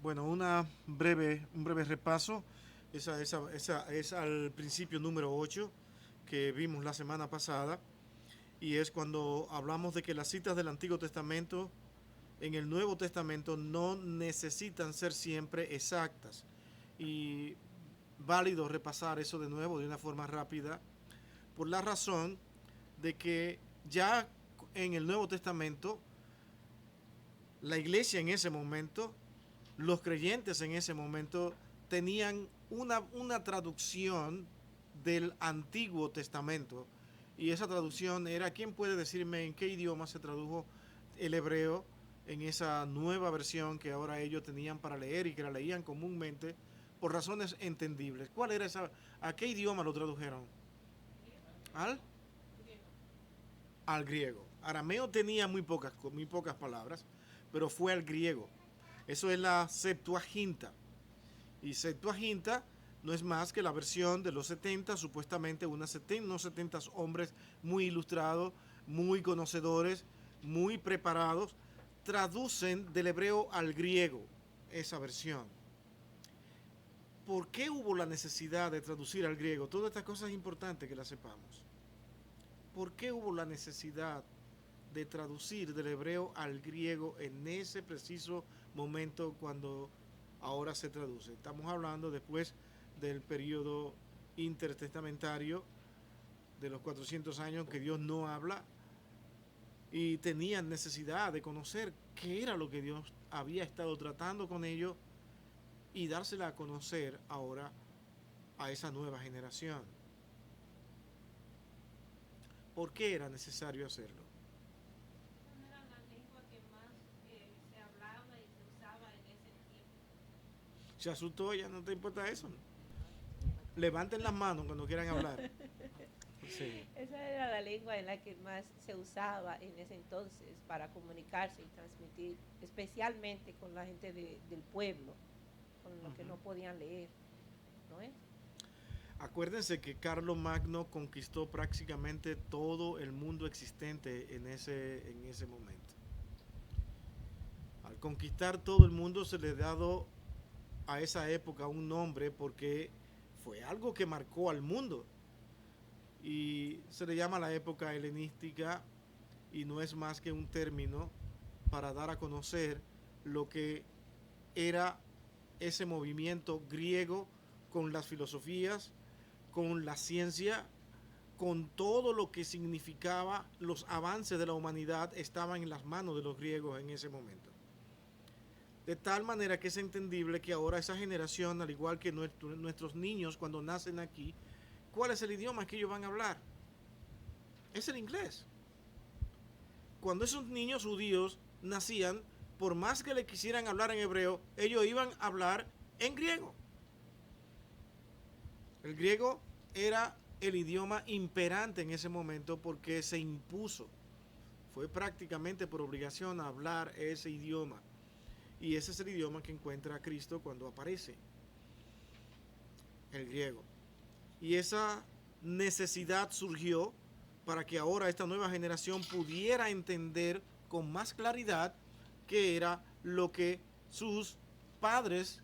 Bueno, un breve repaso. Esa es al principio número 8 que vimos la semana pasada. Y es cuando hablamos de que las citas del Antiguo Testamento en el Nuevo Testamento no necesitan ser siempre exactas. Y válido repasar eso de nuevo de una forma rápida, por la razón de que ya en el Nuevo Testamento, la iglesia en ese momento, los creyentes en ese momento, tenían una traducción del Antiguo Testamento. Y esa traducción era, ¿quién puede decirme en qué idioma se tradujo el hebreo en esa nueva versión que ahora ellos tenían para leer y que la leían comúnmente por razones entendibles? ¿Cuál era esa? ¿A qué idioma lo tradujeron? ¿Al? Al griego. Arameo tenía muy pocas palabras, pero fue al griego. Eso es la Septuaginta. Y Septuaginta no es más que la versión de los 70, supuestamente unos 70 hombres muy ilustrados, muy conocedores, muy preparados, traducen del hebreo al griego esa versión. ¿Por qué hubo la necesidad de traducir al griego? Todas estas cosas es importante que las sepamos. ¿Por qué hubo la necesidad de traducir del hebreo al griego en ese preciso momento cuando ahora se traduce? Estamos hablando después del periodo intertestamentario de los 400 años que Dios no habla y tenían necesidad de conocer qué era lo que Dios había estado tratando con ellos y dársela a conocer ahora a esa nueva generación. ¿Por qué era necesario hacerlo? No era la lengua que más se hablaba y se usaba en ese tiempo. Se asustó, ya no te importa eso. Levanten las manos cuando quieran hablar. Sí. Esa era la lengua en la que más se usaba en ese entonces para comunicarse y transmitir, especialmente con la gente del pueblo, con los que no podían leer, ¿no es? Acuérdense que Carlos Magno conquistó prácticamente todo el mundo existente en ese momento. Al conquistar todo el mundo se le ha dado a esa época un nombre porque fue algo que marcó al mundo. Y se le llama la época helenística y no es más que un término para dar a conocer lo que era ese movimiento griego con las filosofías, con la ciencia, con todo lo que significaba los avances de la humanidad estaban en las manos de los griegos en ese momento. De tal manera que es entendible que ahora esa generación, al igual que nuestros niños cuando nacen aquí, ¿cuál es el idioma que ellos van a hablar? Es el inglés. Cuando esos niños judíos nacían, por más que le quisieran hablar en hebreo, ellos iban a hablar en griego. El griego era el idioma imperante en ese momento porque se impuso. Fue prácticamente por obligación a hablar ese idioma. Y ese es el idioma que encuentra a Cristo cuando aparece, el griego. Y esa necesidad surgió para que ahora esta nueva generación pudiera entender con más claridad qué era lo que sus padres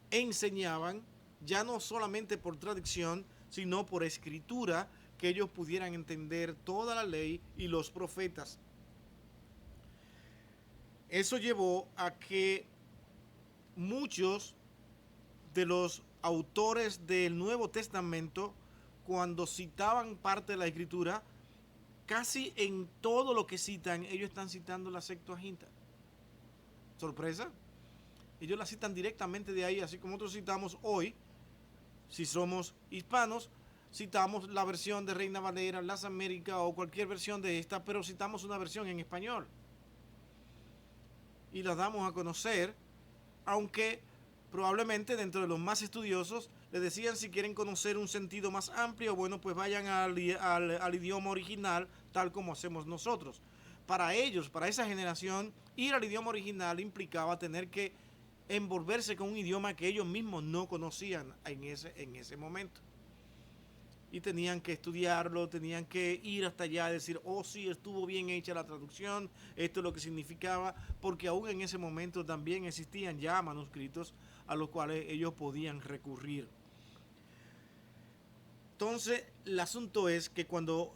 enseñaban, ya no solamente por tradición, sino por escritura, que ellos pudieran entender toda la ley y los profetas. Eso llevó a que muchos de los autores del Nuevo Testamento, cuando citaban parte de la escritura, casi en todo lo que citan, ellos están citando la Septuaginta. ¿Sorpresa? Ellos la citan directamente de ahí, así como nosotros citamos hoy, si somos hispanos, citamos la versión de Reina Valera, Las Américas o cualquier versión de esta, pero citamos una versión en español. Y la damos a conocer, aunque probablemente dentro de los más estudiosos les decían si quieren conocer un sentido más amplio, bueno, pues vayan al idioma original tal como hacemos nosotros. Para ellos, para esa generación, ir al idioma original implicaba tener que envolverse con un idioma que ellos mismos no conocían en ese momento. y tenían que estudiarlo, tenían que ir hasta allá y decir, oh sí, estuvo bien hecha la traducción, esto es lo que significaba, porque aún en ese momento también existían ya manuscritos a los cuales ellos podían recurrir. Entonces, el asunto es que cuando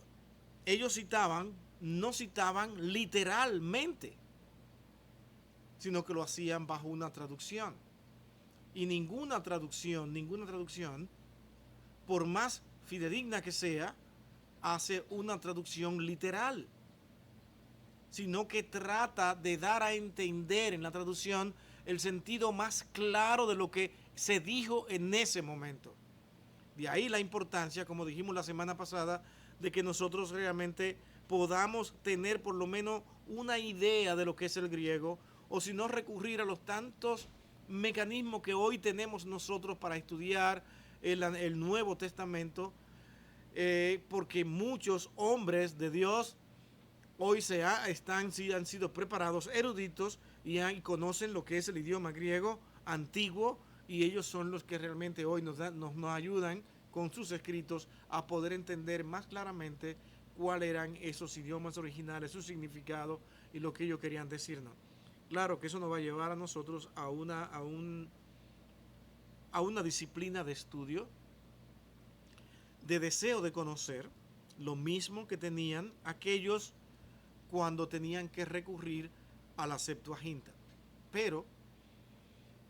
ellos citaban, no citaban literalmente, sino que lo hacían bajo una traducción. Y ninguna traducción, por más fidedigna que sea, hace una traducción literal, sino que trata de dar a entender en la traducción el sentido más claro de lo que se dijo en ese momento. De ahí la importancia, como dijimos la semana pasada, de que nosotros realmente podamos tener por lo menos una idea de lo que es el griego, o si no recurrir a los tantos mecanismos que hoy tenemos nosotros para estudiar el Nuevo Testamento, porque muchos hombres de Dios hoy han sido preparados, eruditos, y conocen lo que es el idioma griego antiguo, y ellos son los que realmente hoy nos ayudan con sus escritos a poder entender más claramente cuáles eran esos idiomas originales, su significado y lo que ellos querían decirnos. Claro que eso nos va a llevar a nosotros a una disciplina de estudio, de deseo de conocer, lo mismo que tenían aquellos cuando tenían que recurrir a la Septuaginta. Pero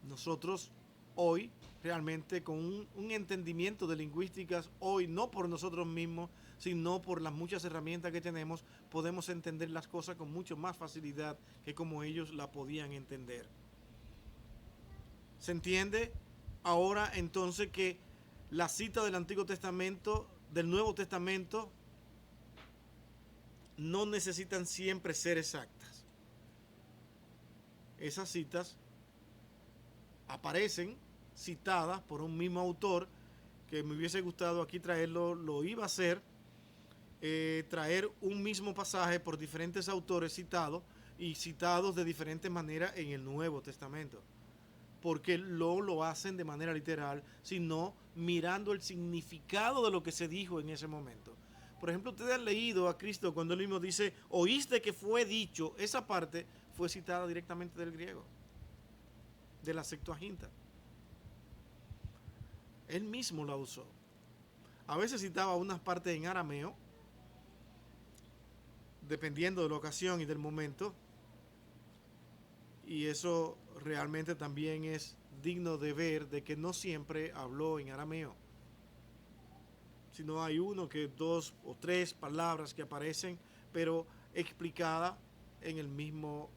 nosotros hoy, realmente con un entendimiento de lingüísticas, hoy no por nosotros mismos, sino por las muchas herramientas que tenemos, podemos entender las cosas con mucho más facilidad que como ellos la podían entender. ¿Se entiende ahora entonces que la cita del Antiguo Testamento, del Nuevo Testamento, no necesitan siempre ser exactas? Esas citas aparecen citadas por un mismo autor, que me hubiese gustado aquí traerlo, lo iba a hacer, traer un mismo pasaje por diferentes autores citados y citados de diferentes maneras en el Nuevo Testamento, porque lo hacen de manera literal, sino mirando el significado de lo que se dijo en ese momento. Por ejemplo, ustedes han leído a Cristo cuando él mismo dice, oíste que fue dicho, esa parte fue citada directamente del griego, de la Septuaginta. Él mismo la usó. A veces citaba unas partes en arameo, dependiendo de la ocasión y del momento, y eso realmente también es digno de ver, de que no siempre habló en arameo, sino hay uno que 2 o 3 palabras que aparecen, pero explicada en el mismo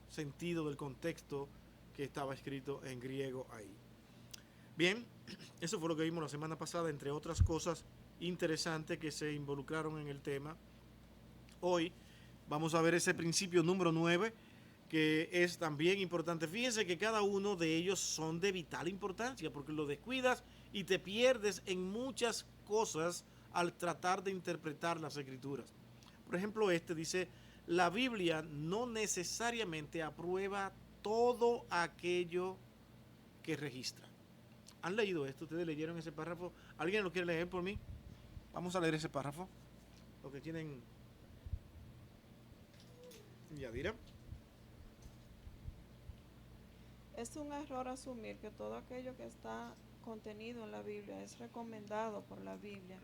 sentido del contexto que estaba escrito en griego ahí. Bien, eso fue lo que vimos la semana pasada, entre otras cosas interesantes que se involucraron en el tema. Hoy vamos a ver ese principio número 9, que es también importante. Fíjense que cada uno de ellos son de vital importancia, porque lo descuidas y te pierdes en muchas cosas al tratar de interpretar las escrituras. Por ejemplo, este dice, la Biblia no necesariamente aprueba todo aquello que registra. ¿Han leído esto? ¿Ustedes leyeron ese párrafo? ¿Alguien lo quiere leer por mí? Vamos a leer ese párrafo. Lo que tienen... Yadira. Es un error asumir que todo aquello que está contenido en la Biblia es recomendado por la Biblia.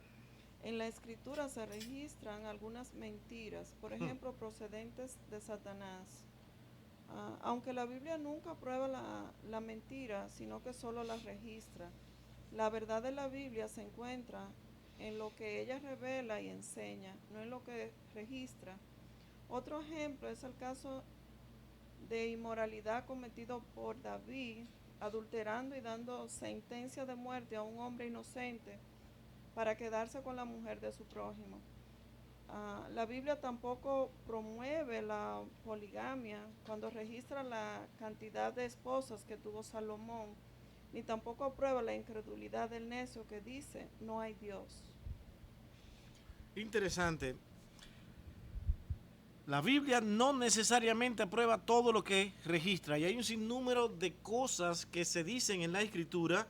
En la Escritura se registran algunas mentiras, por ejemplo, procedentes de Satanás. Aunque la Biblia nunca prueba la mentira, sino que solo la registra. La verdad de la Biblia se encuentra en lo que ella revela y enseña, no en lo que registra. Otro ejemplo es el caso de inmoralidad cometido por David, adulterando y dando sentencia de muerte a un hombre inocente para quedarse con la mujer de su prójimo. La Biblia tampoco promueve la poligamia cuando registra la cantidad de esposas que tuvo Salomón, ni tampoco aprueba la incredulidad del necio que dice, no hay Dios. Interesante. La Biblia no necesariamente aprueba todo lo que registra, y hay un sinnúmero de cosas que se dicen en la Escritura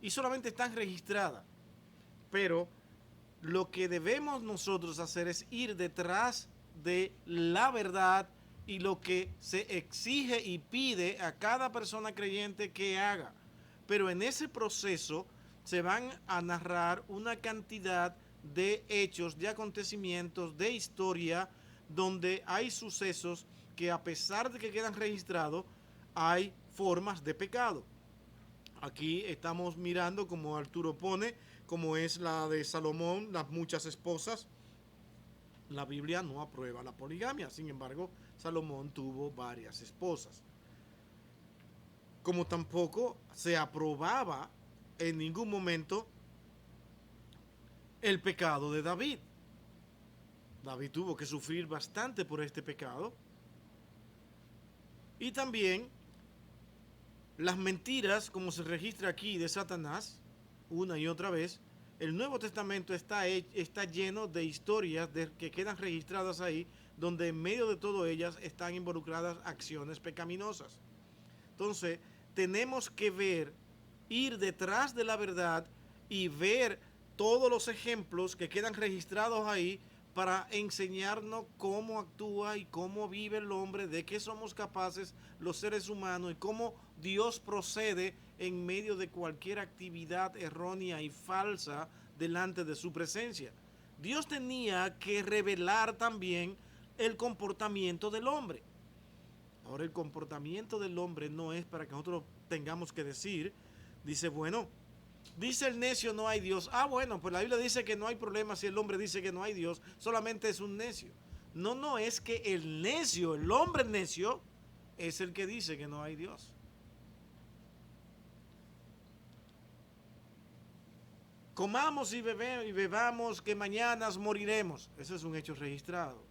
y solamente están registradas. Pero lo que debemos nosotros hacer es ir detrás de la verdad y lo que se exige y pide a cada persona creyente que haga. Pero en ese proceso se van a narrar una cantidad de hechos, de acontecimientos, de historia, donde hay sucesos que, a pesar de que quedan registrados, hay formas de pecado. Aquí estamos mirando, como Arturo pone, como es la de Salomón, las muchas esposas. La Biblia no aprueba la poligamia, sin embargo, Salomón tuvo varias esposas. Como tampoco se aprobaba en ningún momento el pecado de David. David tuvo que sufrir bastante por este pecado. Y también las mentiras, como se registra aquí, de Satanás, una y otra vez. El Nuevo Testamento está lleno de historias que quedan registradas ahí, donde en medio de todas ellas están involucradas acciones pecaminosas. Entonces, tenemos que ir detrás de la verdad y ver todos los ejemplos que quedan registrados ahí para enseñarnos cómo actúa y cómo vive el hombre, de qué somos capaces los seres humanos y cómo Dios procede en medio de cualquier actividad errónea y falsa delante de su presencia. Dios tenía que revelar también el comportamiento del hombre. Ahora, el comportamiento del hombre no es para que nosotros tengamos que decir, dice, bueno, dice el necio no hay Dios. Ah, bueno, pues la Biblia dice que no hay problema si el hombre dice que no hay Dios, solamente es un necio. No, es que el necio, el hombre necio, es el que dice que no hay Dios. Comamos y bebamos que mañana moriremos. Ese es un hecho registrado.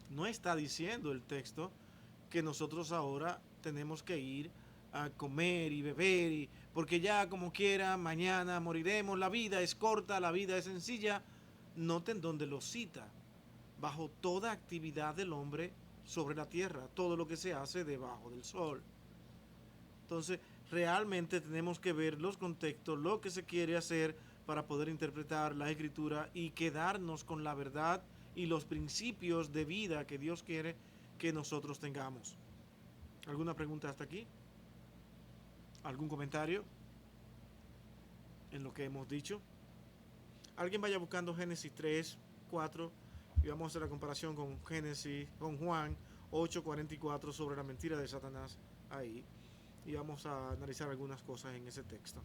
No está diciendo el texto que nosotros ahora tenemos que ir a comer y beber, porque ya como quiera, mañana moriremos, la vida es corta, la vida es sencilla. Noten dónde lo cita: bajo toda actividad del hombre sobre la tierra, todo lo que se hace debajo del sol. Entonces, realmente tenemos que ver los contextos, lo que se quiere hacer para poder interpretar la Escritura y quedarnos con la verdad y los principios de vida que Dios quiere que nosotros tengamos. ¿Alguna pregunta hasta aquí? ¿Algún comentario en lo que hemos dicho? Alguien vaya buscando Génesis 3, 4 y vamos a hacer la comparación con con Juan 8:44 sobre la mentira de Satanás ahí, y vamos a analizar algunas cosas en ese texto.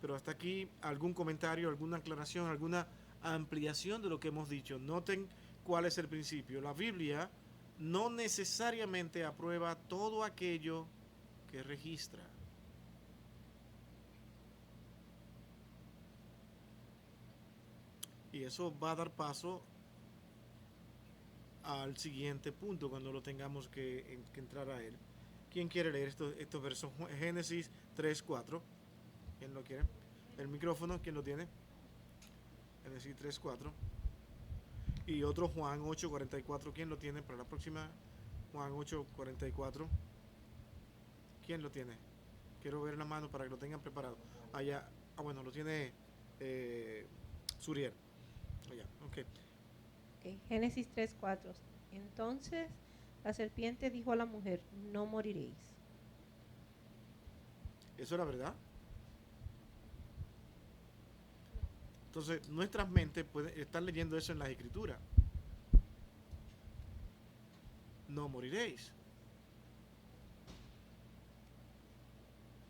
Pero hasta aquí, ¿algún comentario, alguna aclaración, alguna ampliación de lo que hemos dicho? Noten cuál es el principio. La Biblia no necesariamente aprueba todo aquello que registra. Y eso va a dar paso al siguiente punto cuando lo tengamos que entrar a él. ¿Quién quiere leer estos versos? Génesis 3, 4. ¿Quién lo quiere? El micrófono, ¿quién lo tiene? Génesis 3, 4. Y otro Juan 8, 44. ¿Quién lo tiene para la próxima? Juan 8, 44. ¿Quién lo tiene? Quiero ver la mano para que lo tengan preparado. Allá. Ah, bueno, lo tiene Suriel. Allá, ok. Génesis 3, 4. Entonces la serpiente dijo a la mujer, no moriréis. ¿Eso era verdad? Entonces, nuestras mentes pueden estar leyendo eso en las Escrituras. No moriréis.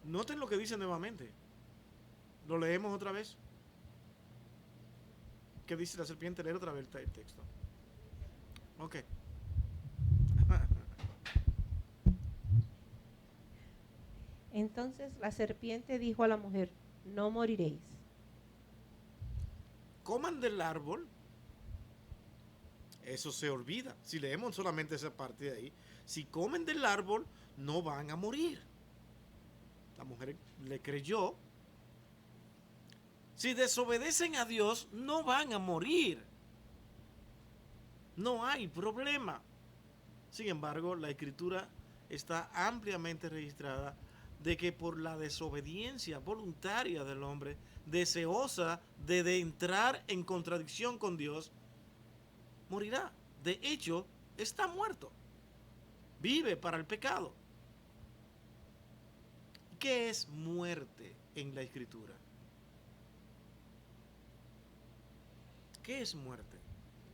Noten lo que dice nuevamente. Lo leemos otra vez. ¿Qué dice la serpiente? Leer otra vez el texto. Ok. Entonces la serpiente dijo a la mujer, no moriréis. Coman del árbol. Eso se olvida. Si leemos solamente esa parte de ahí, si comen del árbol, no van a morir. La mujer le creyó. Si desobedecen a Dios, no van a morir. No hay problema. Sin embargo, la Escritura está ampliamente registrada de que por la desobediencia voluntaria del hombre, deseosa de entrar en contradicción con Dios, morirá. De hecho, está muerto. Vive para el pecado. ¿Qué es muerte en la Escritura? ¿Qué es muerte?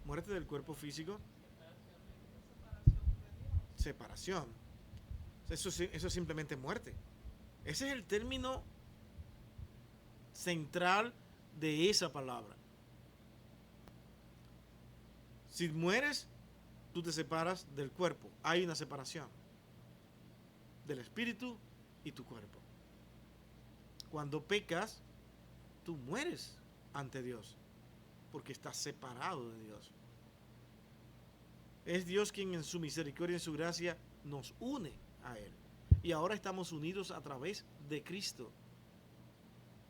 ¿Muerte del cuerpo físico? Separación. Eso es simplemente muerte. Ese es el término central de esa palabra. Si mueres, tú te separas del cuerpo. Hay una separación del espíritu y tu cuerpo. Cuando pecas, tú mueres ante Dios, porque estás separado de Dios. Es Dios quien en su misericordia y en su gracia nos une a Él. Y ahora estamos unidos a través de Cristo.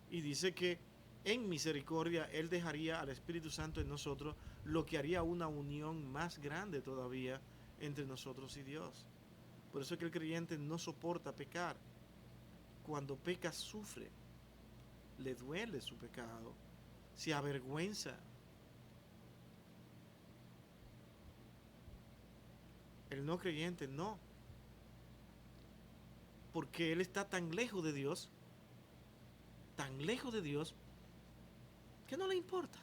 Y dice que en misericordia Él dejaría al Espíritu Santo en nosotros, lo que haría una unión más grande todavía entre nosotros y Dios. Por eso es que el creyente no soporta pecar. Cuando peca sufre, le duele su pecado, se avergüenza. El no creyente no, porque él está tan lejos de Dios, que no le importa.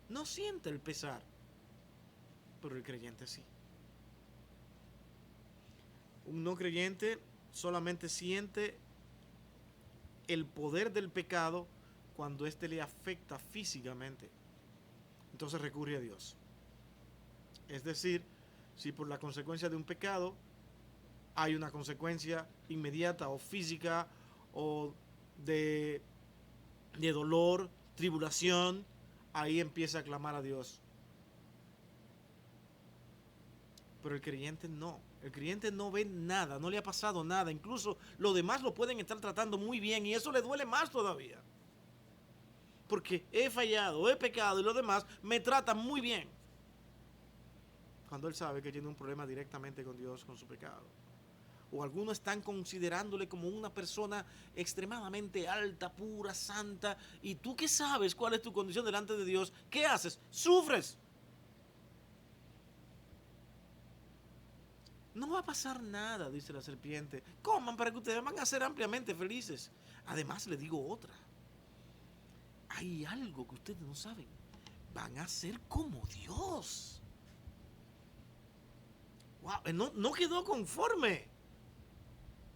No siente el pesar, pero el creyente sí. Un no creyente solamente siente el poder del pecado cuando éste le afecta físicamente. Entonces recurre a Dios. Es decir, si por la consecuencia de un pecado hay una consecuencia inmediata o física o de dolor, tribulación, ahí empieza a clamar a Dios. Pero el creyente no. El creyente no ve nada, no le ha pasado nada. Incluso los demás lo pueden estar tratando muy bien y eso le duele más todavía. Porque he fallado, he pecado y los demás me tratan muy bien. Cuando él sabe que tiene un problema directamente con Dios, con su pecado. O algunos están considerándole como una persona extremadamente alta, pura, santa. Y tú que sabes cuál es tu condición delante de Dios, ¿qué haces? Sufres. No va a pasar nada, dice la serpiente. Coman para que ustedes van a ser ampliamente felices. Además, le digo otra. Hay algo que ustedes no saben. Van a ser como Dios. Wow, no quedó conforme.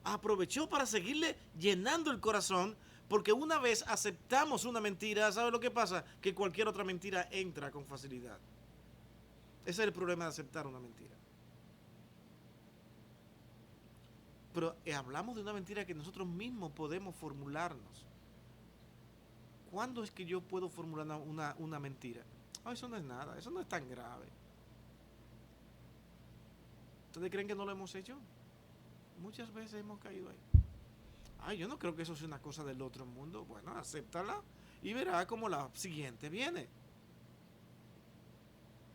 Aprovechó para seguirle llenando el corazón, porque una vez aceptamos una mentira, ¿sabe lo que pasa? Que cualquier otra mentira entra con facilidad. Ese es el problema de aceptar una mentira. Pero hablamos de una mentira que nosotros mismos podemos formularnos. ¿Cuándo es que yo puedo formular una mentira? Eso no es nada, eso no es tan grave. ¿Ustedes creen que no lo hemos hecho? Muchas veces hemos caído ahí. Yo no creo que eso sea una cosa del otro mundo. Bueno, acéptala y verá cómo la siguiente viene.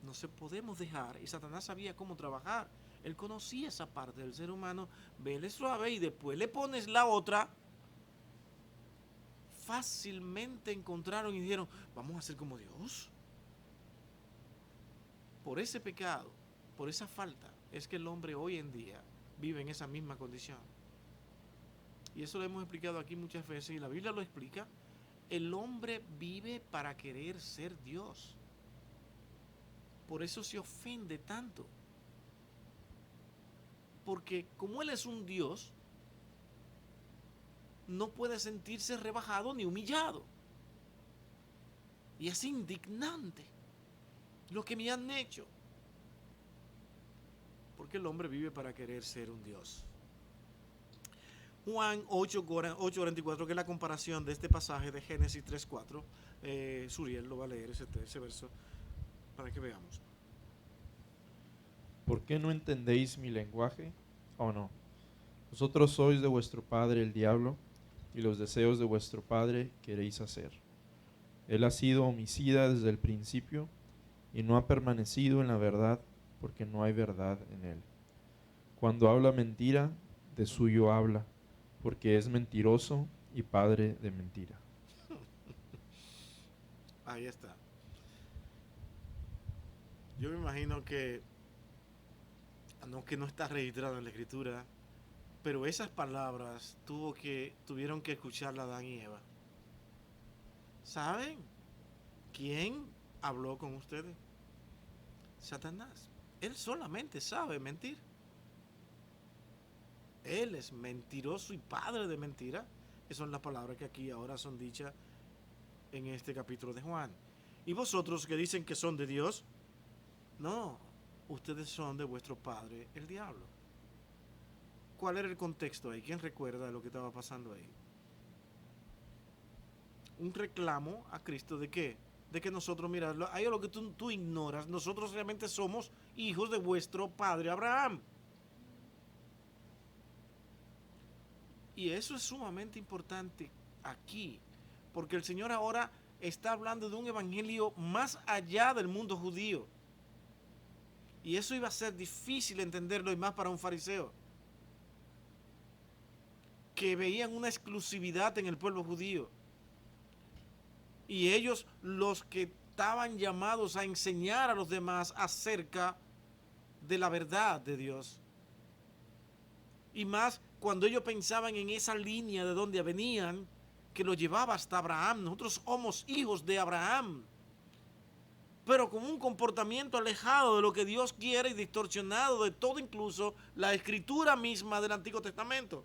No se podemos dejar, y Satanás sabía cómo trabajar. Él conocía esa parte del ser humano. Vele suave y después le pones la otra. Fácilmente encontraron y dijeron, vamos a ser como Dios. Por ese pecado, por esa falta, es que el hombre hoy en día vive en esa misma condición. Y eso lo hemos explicado aquí muchas veces y la Biblia lo explica. El hombre vive para querer ser Dios. Por eso se ofende tanto. Porque como Él es un Dios, no puede sentirse rebajado ni humillado. Y es indignante lo que me han hecho. Porque el hombre vive para querer ser un Dios. Juan 8:44, que es la comparación de este pasaje de Génesis 3:4. Suriel lo va a leer ese verso para que veamos. ¿Por qué no entendéis mi lenguaje? ¿O no? Vosotros sois de vuestro padre el diablo, y los deseos de vuestro padre queréis hacer. Él ha sido homicida desde el principio, y no ha permanecido en la verdad, porque no hay verdad en él. Cuando habla mentira, de suyo habla, porque es mentiroso y padre de mentira. Ahí está. Yo me imagino que no está registrado en la escritura, pero esas palabras tuvieron que escucharla Adán y Eva. ¿Saben quién habló con ustedes? Satanás. Él solamente sabe mentir. Él es mentiroso y padre de mentira. Esas son las palabras que aquí ahora son dichas en este capítulo de Juan. Y vosotros que dicen que son de Dios, no, ustedes son de vuestro padre, el diablo. ¿Cuál era el contexto ahí? ¿Quién recuerda lo que estaba pasando ahí? Un reclamo a Cristo de qué? De que nosotros, mira, ahí es lo que tú ignoras, nosotros realmente somos hijos de vuestro padre Abraham. Y eso es sumamente importante aquí, porque el Señor ahora está hablando de un evangelio más allá del mundo judío. Y eso iba a ser difícil entenderlo, y más para un fariseo, que veían una exclusividad en el pueblo judío. Y ellos, los que estaban llamados a enseñar a los demás acerca de la verdad de Dios. Y más cuando ellos pensaban en esa línea de donde venían, que lo llevaba hasta Abraham. Nosotros somos hijos de Abraham, pero con un comportamiento alejado de lo que Dios quiere y distorsionado de todo, incluso la escritura misma del Antiguo Testamento.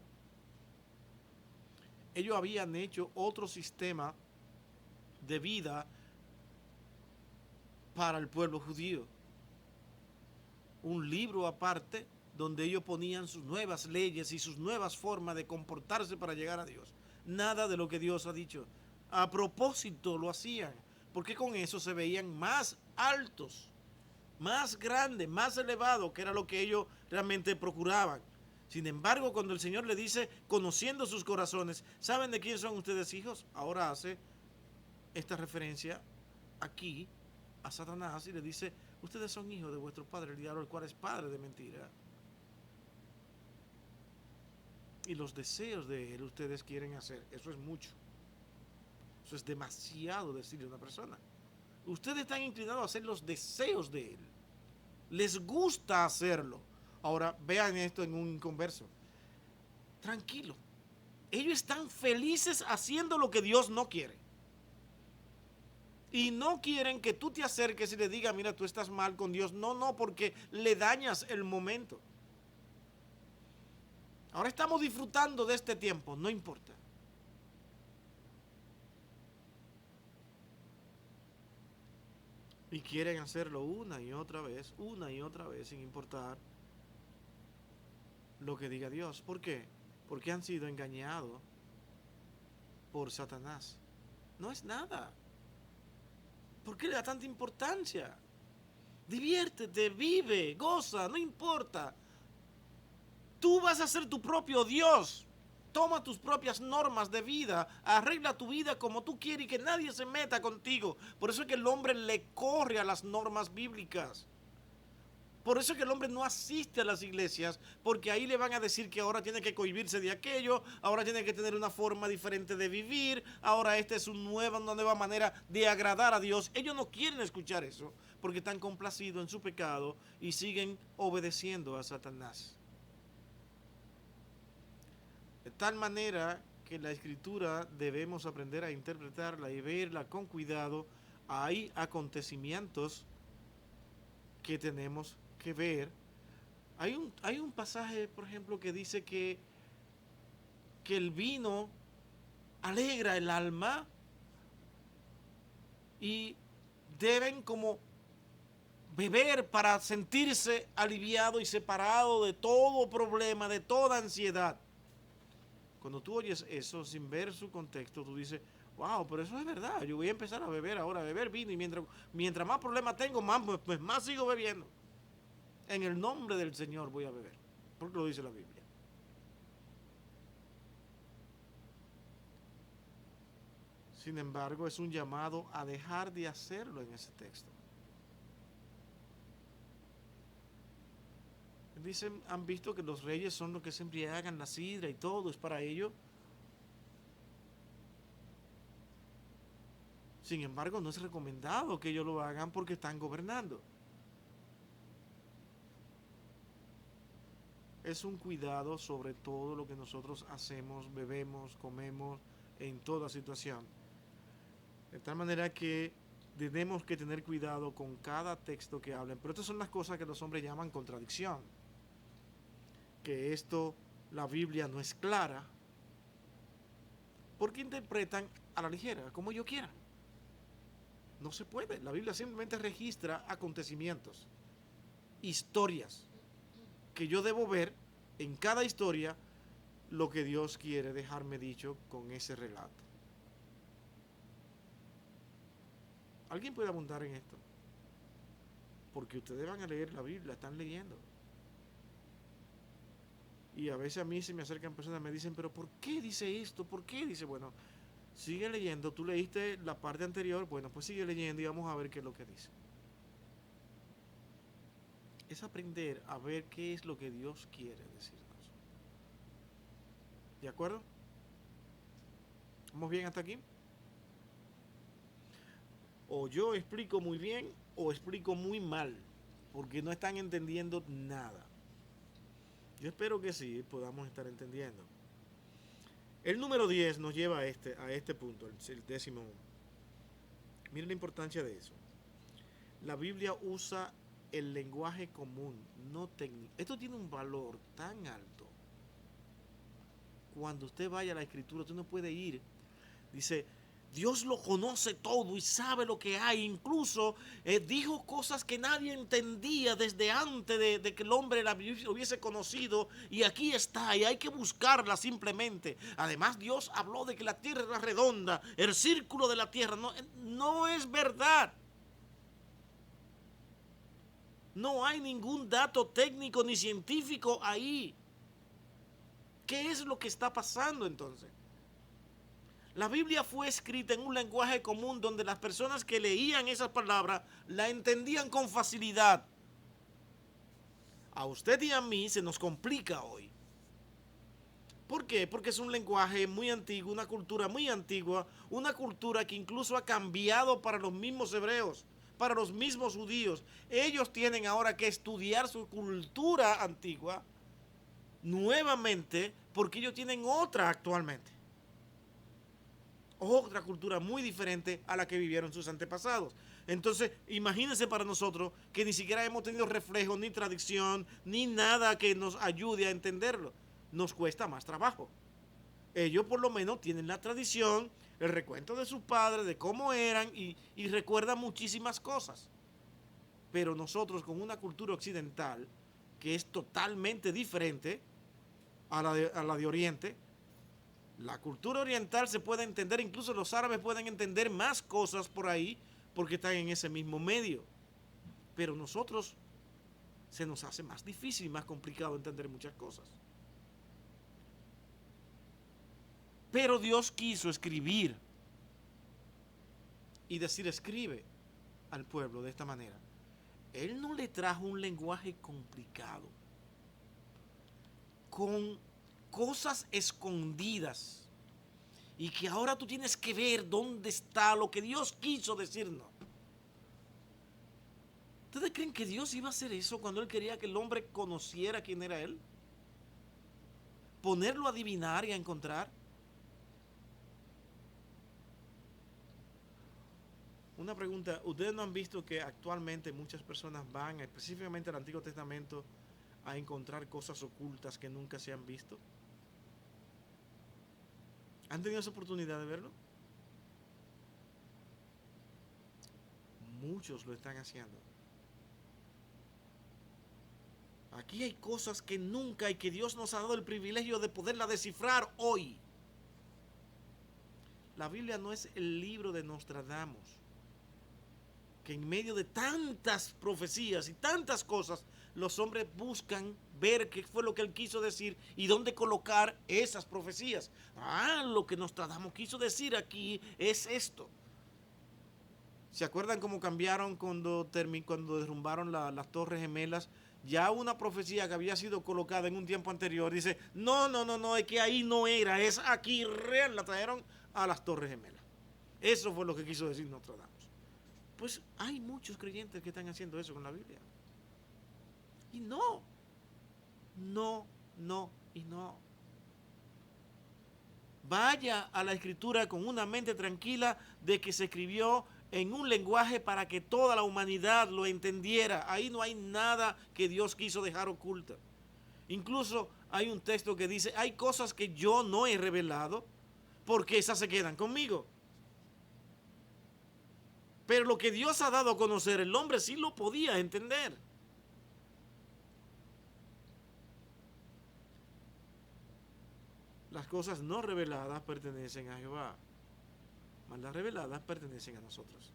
Ellos habían hecho otro sistema de vida para el pueblo judío. Un libro aparte donde ellos ponían sus nuevas leyes y sus nuevas formas de comportarse para llegar a Dios. Nada de lo que Dios ha dicho. A propósito lo hacían, porque con eso se veían más altos, más grandes, más elevados, que era lo que ellos realmente procuraban. Sin embargo, cuando el Señor le dice, conociendo sus corazones, ¿saben de quién son ustedes hijos? Ahora hace esta referencia aquí a Satanás y le dice, ustedes son hijos de vuestro padre, el diablo, el cual es padre de mentira. Y los deseos de él ustedes quieren hacer. Eso es mucho. Eso es demasiado decirle a una persona. Ustedes están inclinados a hacer los deseos de él. Les gusta hacerlo. Ahora, vean esto en un converso. Tranquilo. Ellos están felices haciendo lo que Dios no quiere. Y no quieren que tú te acerques y le digas, mira, tú estás mal con Dios. No, porque le dañas el momento. Ahora estamos disfrutando de este tiempo, no importa. Y quieren hacerlo una y otra vez, sin importar lo que diga Dios. ¿Por qué? Porque han sido engañados por Satanás. No es nada. ¿Por qué le da tanta importancia? Diviértete, vive, goza, no importa. Tú vas a ser tu propio Dios. Toma tus propias normas de vida, arregla tu vida como tú quieres y que nadie se meta contigo. Por eso es que el hombre le corre a las normas bíblicas. Por eso es que el hombre no asiste a las iglesias, porque ahí le van a decir que ahora tiene que cohibirse de aquello, ahora tiene que tener una forma diferente de vivir, ahora esta es una nueva manera de agradar a Dios. Ellos no quieren escuchar eso, porque están complacidos en su pecado y siguen obedeciendo a Satanás. De tal manera que la escritura debemos aprender a interpretarla y verla con cuidado. Hay acontecimientos que tenemos que ver. Hay un pasaje, por ejemplo, que dice que el vino alegra el alma y deben como beber para sentirse aliviado y separado de todo problema, de toda ansiedad. Cuando tú oyes eso sin ver su contexto, tú dices, wow, pero eso es verdad, yo voy a empezar a beber ahora, a beber vino, y mientras más problemas tengo, más sigo bebiendo. En el nombre del Señor voy a beber, porque lo dice la Biblia. Sin embargo, es un llamado a dejar de hacerlo en ese texto. han visto que los reyes son los que se embriagan la sidra y todo, es para ellos. Sin embargo, no es recomendado que ellos lo hagan porque están gobernando. Es un cuidado sobre todo lo que nosotros hacemos, bebemos, comemos, en toda situación. De tal manera que tenemos que tener cuidado con cada texto que hablen. Pero estas son las cosas que los hombres llaman contradicción. Que esto, la Biblia no es clara, porque interpretan a la ligera, como ellos quieran. No se puede. La Biblia simplemente registra acontecimientos, historias, que yo debo ver en cada historia lo que Dios quiere dejarme dicho con ese relato. ¿Alguien puede abundar en esto? Porque ustedes van a leer la Biblia, están leyendo. Y a veces a mí se me acercan personas y me dicen, pero ¿por qué dice esto? ¿Por qué dice? Bueno, sigue leyendo. Tú leíste la parte anterior, bueno, pues sigue leyendo y vamos a ver qué es lo que dice. Es aprender a ver qué es lo que Dios quiere decirnos. ¿De acuerdo? ¿Vamos bien hasta aquí? O yo explico muy bien o explico muy mal, porque no están entendiendo nada. Yo espero que sí podamos estar entendiendo. El número 10 nos lleva a este punto, el 10º. Miren la importancia de eso. La Biblia usa el lenguaje común, no técnico. Esto tiene un valor tan alto. Cuando usted vaya a la Escritura, usted no puede ir. Dice, Dios lo conoce todo y sabe lo que hay. Incluso dijo cosas que nadie entendía desde antes de que el hombre la hubiese conocido. Y aquí está, y hay que buscarla simplemente. Además, Dios habló de que la tierra era redonda, el círculo de la tierra. No es verdad. No hay ningún dato técnico ni científico ahí. ¿Qué es lo que está pasando entonces? La Biblia fue escrita en un lenguaje común donde las personas que leían esas palabras la entendían con facilidad. A usted y a mí se nos complica hoy. ¿Por qué? Porque es un lenguaje muy antiguo, una cultura muy antigua, una cultura que incluso ha cambiado para los mismos hebreos, para los mismos judíos. Ellos tienen ahora que estudiar su cultura antigua nuevamente porque ellos tienen otra actualmente. Otra cultura muy diferente a la que vivieron sus antepasados. Entonces, imagínense para nosotros que ni siquiera hemos tenido reflejo, ni tradición, ni nada que nos ayude a entenderlo. Nos cuesta más trabajo. Ellos por lo menos tienen la tradición, el recuento de sus padres, de cómo eran y recuerdan muchísimas cosas. Pero nosotros con una cultura occidental que es totalmente diferente a la de Oriente, la cultura oriental se puede entender, incluso los árabes pueden entender más cosas por ahí porque están en ese mismo medio. Pero nosotros se nos hace más difícil y más complicado entender muchas cosas. Pero Dios quiso escribir y decir escribe al pueblo de esta manera. Él no le trajo un lenguaje complicado, con cosas escondidas y que ahora tú tienes que ver dónde está lo que Dios quiso decirnos. ¿Ustedes creen que Dios iba a hacer eso cuando Él quería que el hombre conociera quién era Él? ¿Ponerlo a adivinar y a encontrar? Una pregunta, ¿ustedes no han visto que actualmente muchas personas van específicamente al Antiguo Testamento a encontrar cosas ocultas que nunca se han visto? ¿Han tenido esa oportunidad de verlo? Muchos lo están haciendo. Aquí hay cosas que nunca y que Dios nos ha dado el privilegio de poderla descifrar hoy. La Biblia no es el libro de Nostradamus, que en medio de tantas profecías y tantas cosas, los hombres buscan ver qué fue lo que Él quiso decir y dónde colocar esas profecías. Lo que Nostradamus quiso decir aquí es esto. ¿Se acuerdan cómo cambiaron cuando derrumbaron las Torres Gemelas? Ya una profecía que había sido colocada en un tiempo anterior dice, no, es que ahí no era, es aquí, real, la trajeron a las Torres Gemelas. Eso fue lo que quiso decir Nostradamus. Pues hay muchos creyentes que están haciendo eso con la Biblia. Y no y no. Vaya a la Escritura con una mente tranquila de que se escribió en un lenguaje para que toda la humanidad lo entendiera. Ahí no hay nada que Dios quiso dejar oculta. Incluso hay un texto que dice, hay cosas que yo no he revelado porque esas se quedan conmigo. Pero lo que Dios ha dado a conocer, el hombre sí lo podía entender. Las cosas no reveladas pertenecen a Jehová, mas las reveladas pertenecen a nosotros.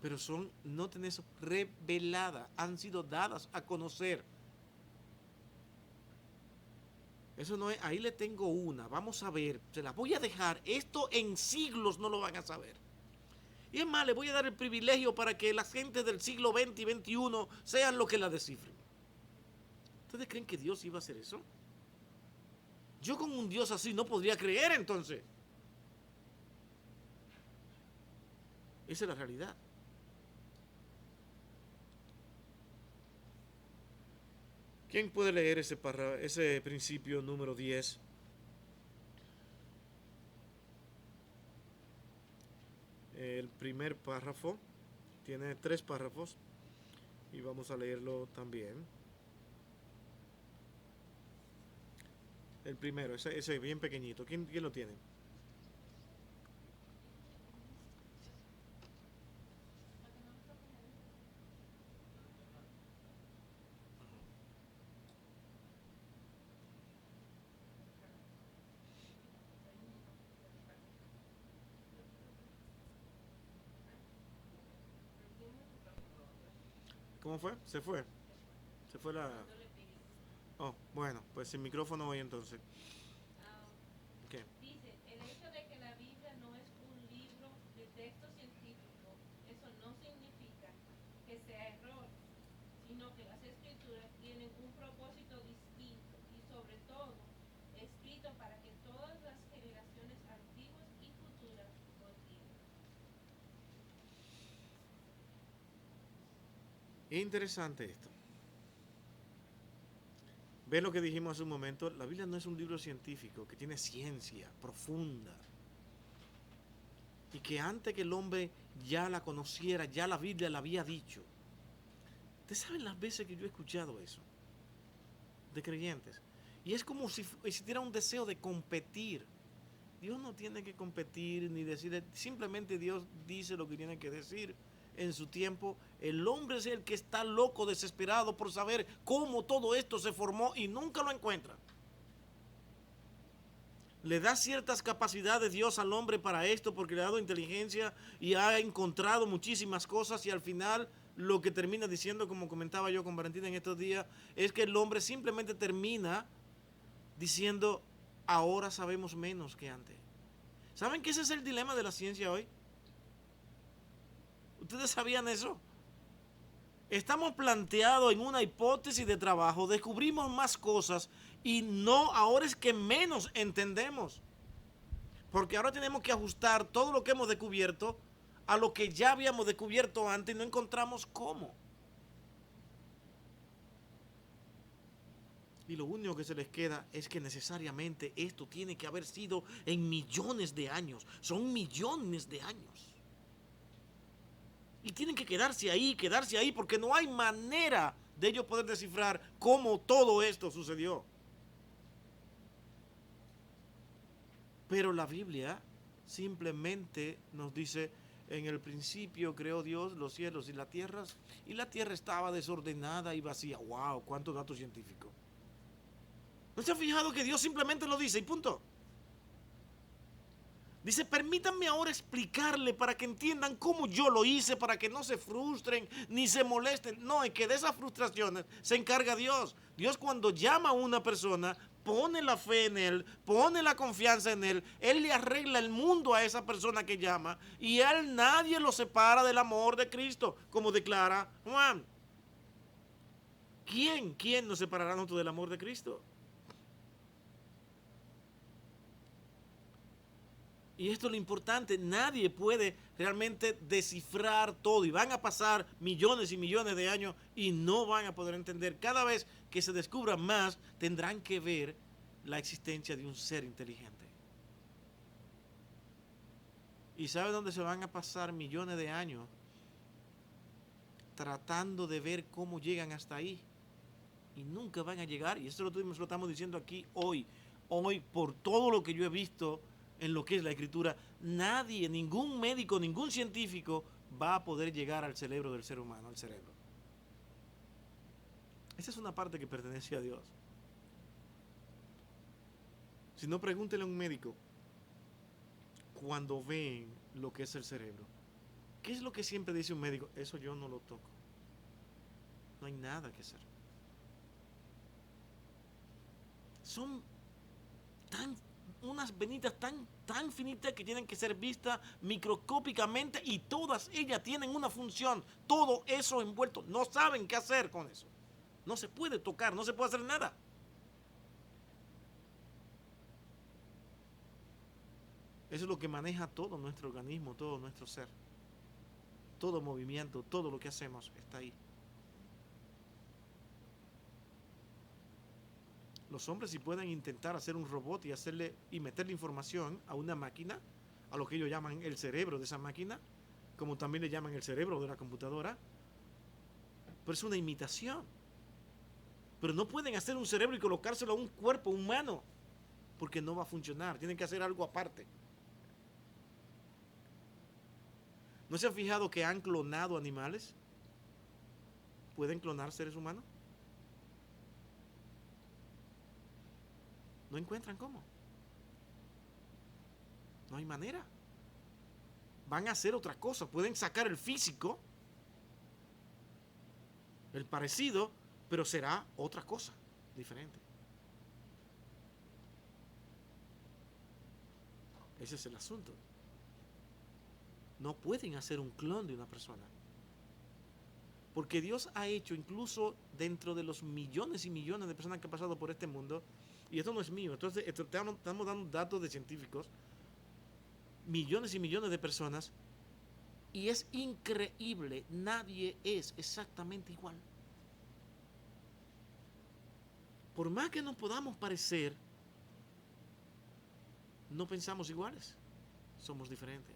Pero no tenés reveladas, han sido dadas a conocer. Eso no es, ahí le tengo una, vamos a ver, se la voy a dejar, esto en siglos no lo van a saber. Y es más, le voy a dar el privilegio para que las gentes del siglo XX y XXI sean los que la descifren. ¿Ustedes creen que Dios iba a hacer eso? Yo con un Dios así no podría creer entonces. Esa es la realidad. ¿Quién puede leer ese principio número 10? El primer párrafo tiene 3 párrafos y vamos a leerlo también. El primero, ese bien pequeñito. ¿Quién lo tiene? ¿Cómo fue? Se fue. Se fue la... Oh, bueno, pues sin micrófono hoy entonces. ¿Qué? Dice, el hecho de que la Biblia no es un libro de texto científico, eso no significa que sea error, sino que las escrituras tienen un propósito distinto y sobre todo escrito para que todas las generaciones antiguas y futuras lo entiendan. Es interesante esto. ¿Ves lo que dijimos hace un momento? La Biblia no es un libro científico que tiene ciencia profunda. Y que antes que el hombre ya la conociera, ya la Biblia la había dicho. ¿Ustedes saben las veces que yo he escuchado eso? De creyentes. Y es como si existiera un deseo de competir. Dios no tiene que competir ni decir, simplemente Dios dice lo que tiene que decir en su tiempo. El hombre es el que está loco, desesperado por saber cómo todo esto se formó y nunca lo encuentra. Le da ciertas capacidades Dios al hombre para esto porque le ha dado inteligencia y ha encontrado muchísimas cosas y al final lo que termina diciendo, como comentaba yo con Valentina en estos días, es que el hombre simplemente termina diciendo, ahora sabemos menos que antes. ¿Saben que ese es el dilema de la ciencia hoy? ¿Ustedes sabían eso? Estamos planteados en una hipótesis de trabajo, descubrimos más cosas y no, ahora es que menos entendemos. Porque ahora tenemos que ajustar todo lo que hemos descubierto a lo que ya habíamos descubierto antes y no encontramos cómo. Y lo único que se les queda es que necesariamente esto tiene que haber sido en millones de años. Son millones de años. Y tienen que quedarse ahí, porque no hay manera de ellos poder descifrar cómo todo esto sucedió. Pero la Biblia simplemente nos dice, en el principio creó Dios los cielos y la tierra estaba desordenada y vacía. ¡Wow! ¡Cuánto dato científico! ¿No se ha fijado que Dios simplemente lo dice y punto? Dice, permítanme ahora explicarle para que entiendan cómo yo lo hice, para que no se frustren ni se molesten. No, es que de esas frustraciones se encarga Dios. Dios cuando llama a una persona pone la fe en Él, pone la confianza en Él, Él le arregla el mundo a esa persona que llama y a Él nadie lo separa del amor de Cristo, como declara Juan. ¿Quién nos separará a nosotros del amor de Cristo? Y esto es lo importante, nadie puede realmente descifrar todo y van a pasar millones y millones de años y no van a poder entender. Cada vez que se descubra más, tendrán que ver la existencia de un ser inteligente. ¿Y sabe dónde se van a pasar millones de años? Tratando de ver cómo llegan hasta ahí. Y nunca van a llegar. Y esto lo estamos diciendo aquí hoy. Hoy, por todo lo que yo he visto en lo que es la escritura, nadie, ningún médico, ningún científico va a poder llegar al cerebro del ser humano, al cerebro. Esa es una parte que pertenece a Dios. Si no, pregúntele a un médico cuando ven lo que es el cerebro. ¿Qué es lo que siempre dice un médico? Eso yo no lo toco. No hay nada que hacer. Son unas venitas tan finitas que tienen que ser vistas microscópicamente y todas ellas tienen una función. Todo eso envuelto. No saben qué hacer con eso. No se puede tocar, no se puede hacer nada. Eso es lo que maneja todo nuestro organismo, todo nuestro ser. Todo movimiento, todo lo que hacemos está ahí. Los hombres si pueden intentar hacer un robot y meterle información a una máquina, a lo que ellos llaman el cerebro de esa máquina, como también le llaman el cerebro de la computadora, pero es una imitación. Pero no pueden hacer un cerebro y colocárselo a un cuerpo humano, porque no va a funcionar, tienen que hacer algo aparte. ¿No se han fijado que han clonado animales? ¿Pueden clonar seres humanos? No encuentran cómo. No hay manera. Van a hacer otra cosa. Pueden sacar el físico, el parecido, pero será otra cosa diferente. Ese es el asunto. No pueden hacer un clon de una persona. Porque Dios ha hecho, incluso dentro de los millones y millones de personas que han pasado por este mundo, y esto no es mío, entonces estamos dando datos de científicos, millones y millones de personas, y es increíble, nadie es exactamente igual. Por más que nos podamos parecer, no pensamos iguales, somos diferentes.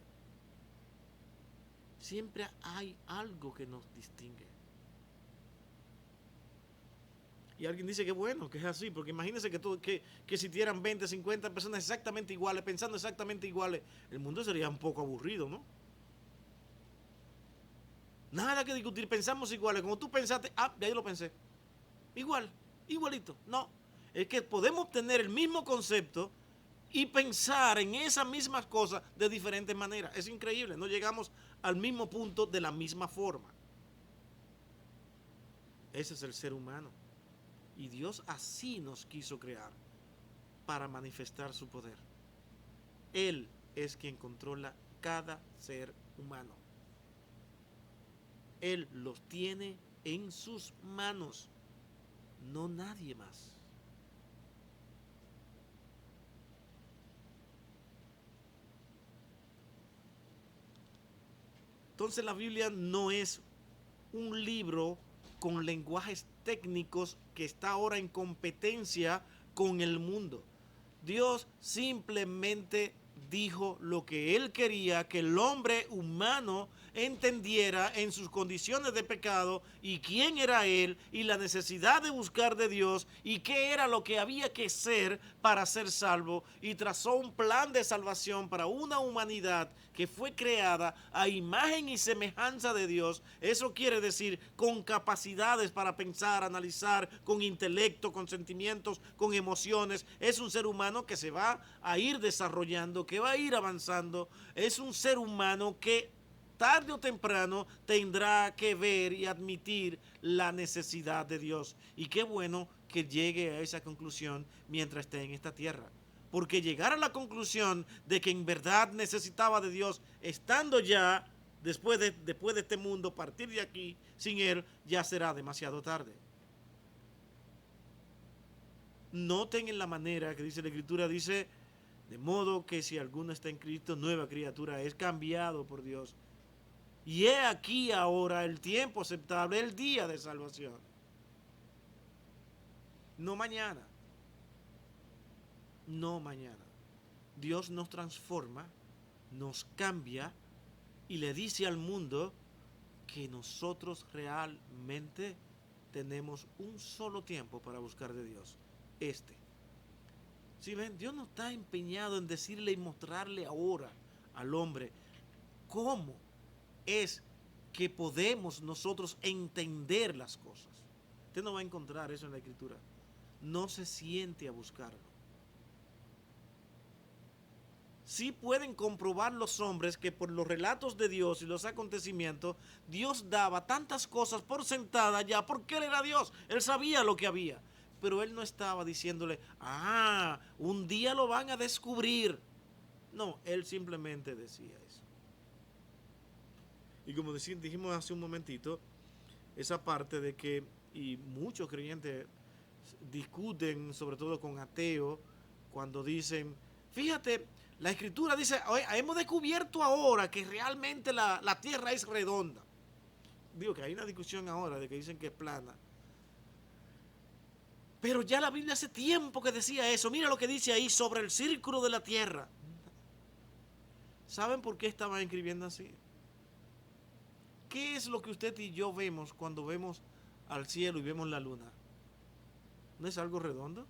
Siempre hay algo que nos distingue. Y alguien dice que bueno, que es así, porque imagínense que existieran 20, 50 personas exactamente iguales, pensando exactamente iguales, el mundo sería un poco aburrido, ¿no? Nada que discutir, pensamos iguales, como tú pensaste, ya yo lo pensé, igualito, no, es que podemos tener el mismo concepto y pensar en esas mismas cosas de diferentes maneras, es increíble, no llegamos al mismo punto de la misma forma. Ese es el ser humano. Y Dios así nos quiso crear para manifestar su poder. Él es quien controla cada ser humano. Él los tiene en sus manos, no nadie más. Entonces la Biblia no es un libro con lenguajes técnicos que está ahora en competencia con el mundo. Dios simplemente dijo lo que Él quería que el hombre humano entendiera en sus condiciones de pecado y quién era Él y la necesidad de buscar de Dios y qué era lo que había que ser para ser salvo, y trazó un plan de salvación para una humanidad que fue creada a imagen y semejanza de Dios. Eso quiere decir con capacidades para pensar, analizar, con intelecto, con sentimientos, con emociones. Es un ser humano que se va a ir desarrollando, que va a ir avanzando. Es un ser humano que tarde o temprano tendrá que ver y admitir la necesidad de Dios. Y qué bueno que llegue a esa conclusión mientras esté en esta tierra. Porque llegar a la conclusión de que en verdad necesitaba de Dios, estando ya después de este mundo, partir de aquí sin Él, ya será demasiado tarde. Noten en la manera que dice la Escritura, dice, de modo que si alguno está en Cristo, nueva criatura es, cambiado por Dios. Y he aquí ahora el tiempo aceptable, el día de salvación. No mañana. No mañana. Dios nos transforma, nos cambia y le dice al mundo que nosotros realmente tenemos un solo tiempo para buscar de Dios. Si ven, Dios no está empeñado en decirle y mostrarle ahora al hombre cómo es que podemos nosotros entender las cosas. Usted no va a encontrar eso en la Escritura. No se siente a buscarlo. Sí pueden comprobar los hombres que por los relatos de Dios y los acontecimientos, Dios daba tantas cosas por sentada ya, porque Él era Dios. Él sabía lo que había. Pero Él no estaba diciéndole, un día lo van a descubrir. No, Él simplemente decía eso. Y como dijimos hace un momentito, esa parte de que, y muchos creyentes discuten, sobre todo con ateos, cuando dicen, fíjate, la Escritura dice, hemos descubierto ahora que realmente la tierra es redonda. Digo que hay una discusión ahora de que dicen que es plana. Pero ya la Biblia hace tiempo que decía eso. Mira lo que dice ahí sobre el círculo de la tierra. ¿Saben por qué estaban escribiendo así? ¿Qué es lo que usted y yo vemos cuando vemos al cielo y vemos la luna? ¿No es algo redondo?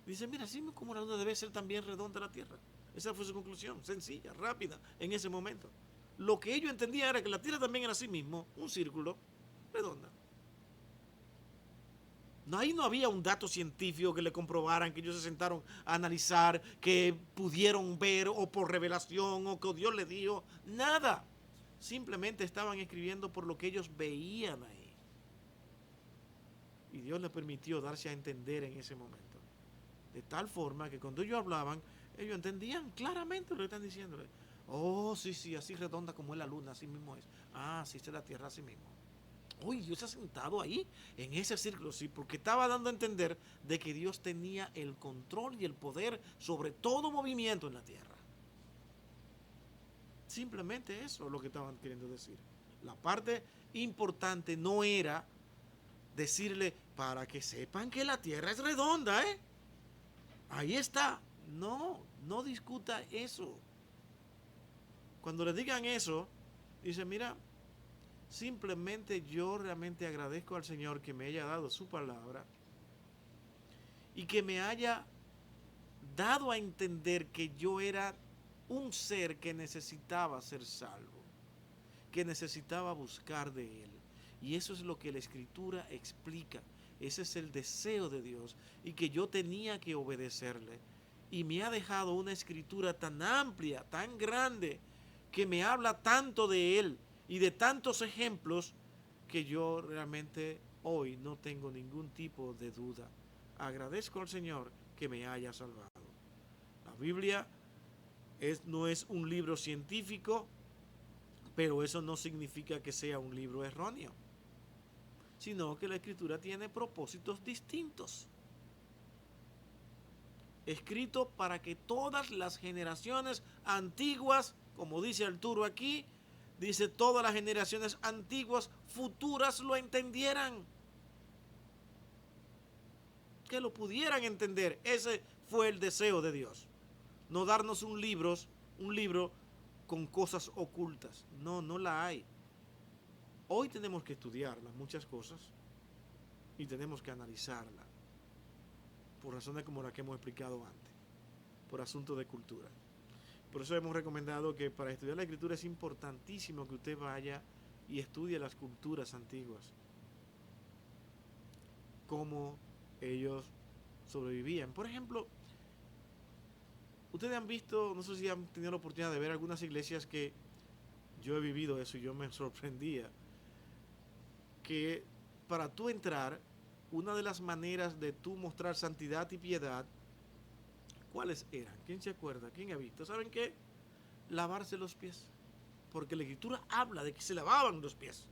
Dice, mira, así como la luna debe ser también redonda la tierra. Esa fue su conclusión, sencilla, rápida, en ese momento. Lo que ellos entendían era que la tierra también era así mismo, un círculo, redonda. No, ahí no había un dato científico que le comprobaran, que ellos se sentaron a analizar, que pudieron ver o por revelación o que Dios les dijo. Nada. Simplemente estaban escribiendo por lo que ellos veían ahí. Y Dios les permitió darse a entender en ese momento. De tal forma que cuando ellos hablaban, ellos entendían claramente lo que están diciéndole. Oh, sí, así redonda como es la luna, así mismo es. Sí, es la tierra así mismo. Uy, Dios se ha sentado ahí, en ese círculo, sí, porque estaba dando a entender de que Dios tenía el control y el poder sobre todo movimiento en la tierra. Simplemente eso es lo que estaban queriendo decir. La parte importante no era decirle, para que sepan que la tierra es redonda, ahí está. No discuta eso. Cuando le digan eso, dice, mira, simplemente yo realmente agradezco al Señor que me haya dado su palabra y que me haya dado a entender que yo era un ser que necesitaba ser salvo, que necesitaba buscar de Él. Y eso es lo que la Escritura explica. Ese es el deseo de Dios y que yo tenía que obedecerle. Y me ha dejado una Escritura tan amplia, tan grande, que me habla tanto de Él y de tantos ejemplos que yo realmente hoy no tengo ningún tipo de duda. Agradezco al Señor que me haya salvado. La Biblia no es un libro científico, pero eso no significa que sea un libro erróneo, sino que la Escritura tiene propósitos distintos. Escrito para que todas las generaciones antiguas, como dice Arturo aquí, dice todas las generaciones antiguas, futuras lo entendieran. Que lo pudieran entender. Ese fue el deseo de Dios. No darnos un libro con cosas ocultas. No la hay. Hoy tenemos que estudiarlas, muchas cosas, y tenemos que analizarla, por razones como las que hemos explicado antes, por asuntos de cultura. Por eso hemos recomendado que para estudiar la Escritura es importantísimo que usted vaya y estudie las culturas antiguas, cómo ellos sobrevivían. Por ejemplo, ustedes han visto, no sé si han tenido la oportunidad de ver algunas iglesias que yo he vivido eso y yo me sorprendía que para tú entrar, una de las maneras de tú mostrar santidad y piedad, ¿cuáles eran? ¿Quién se acuerda? ¿Quién ha visto? ¿Saben qué? Lavarse los pies. Porque la Escritura habla de que se lavaban los pies.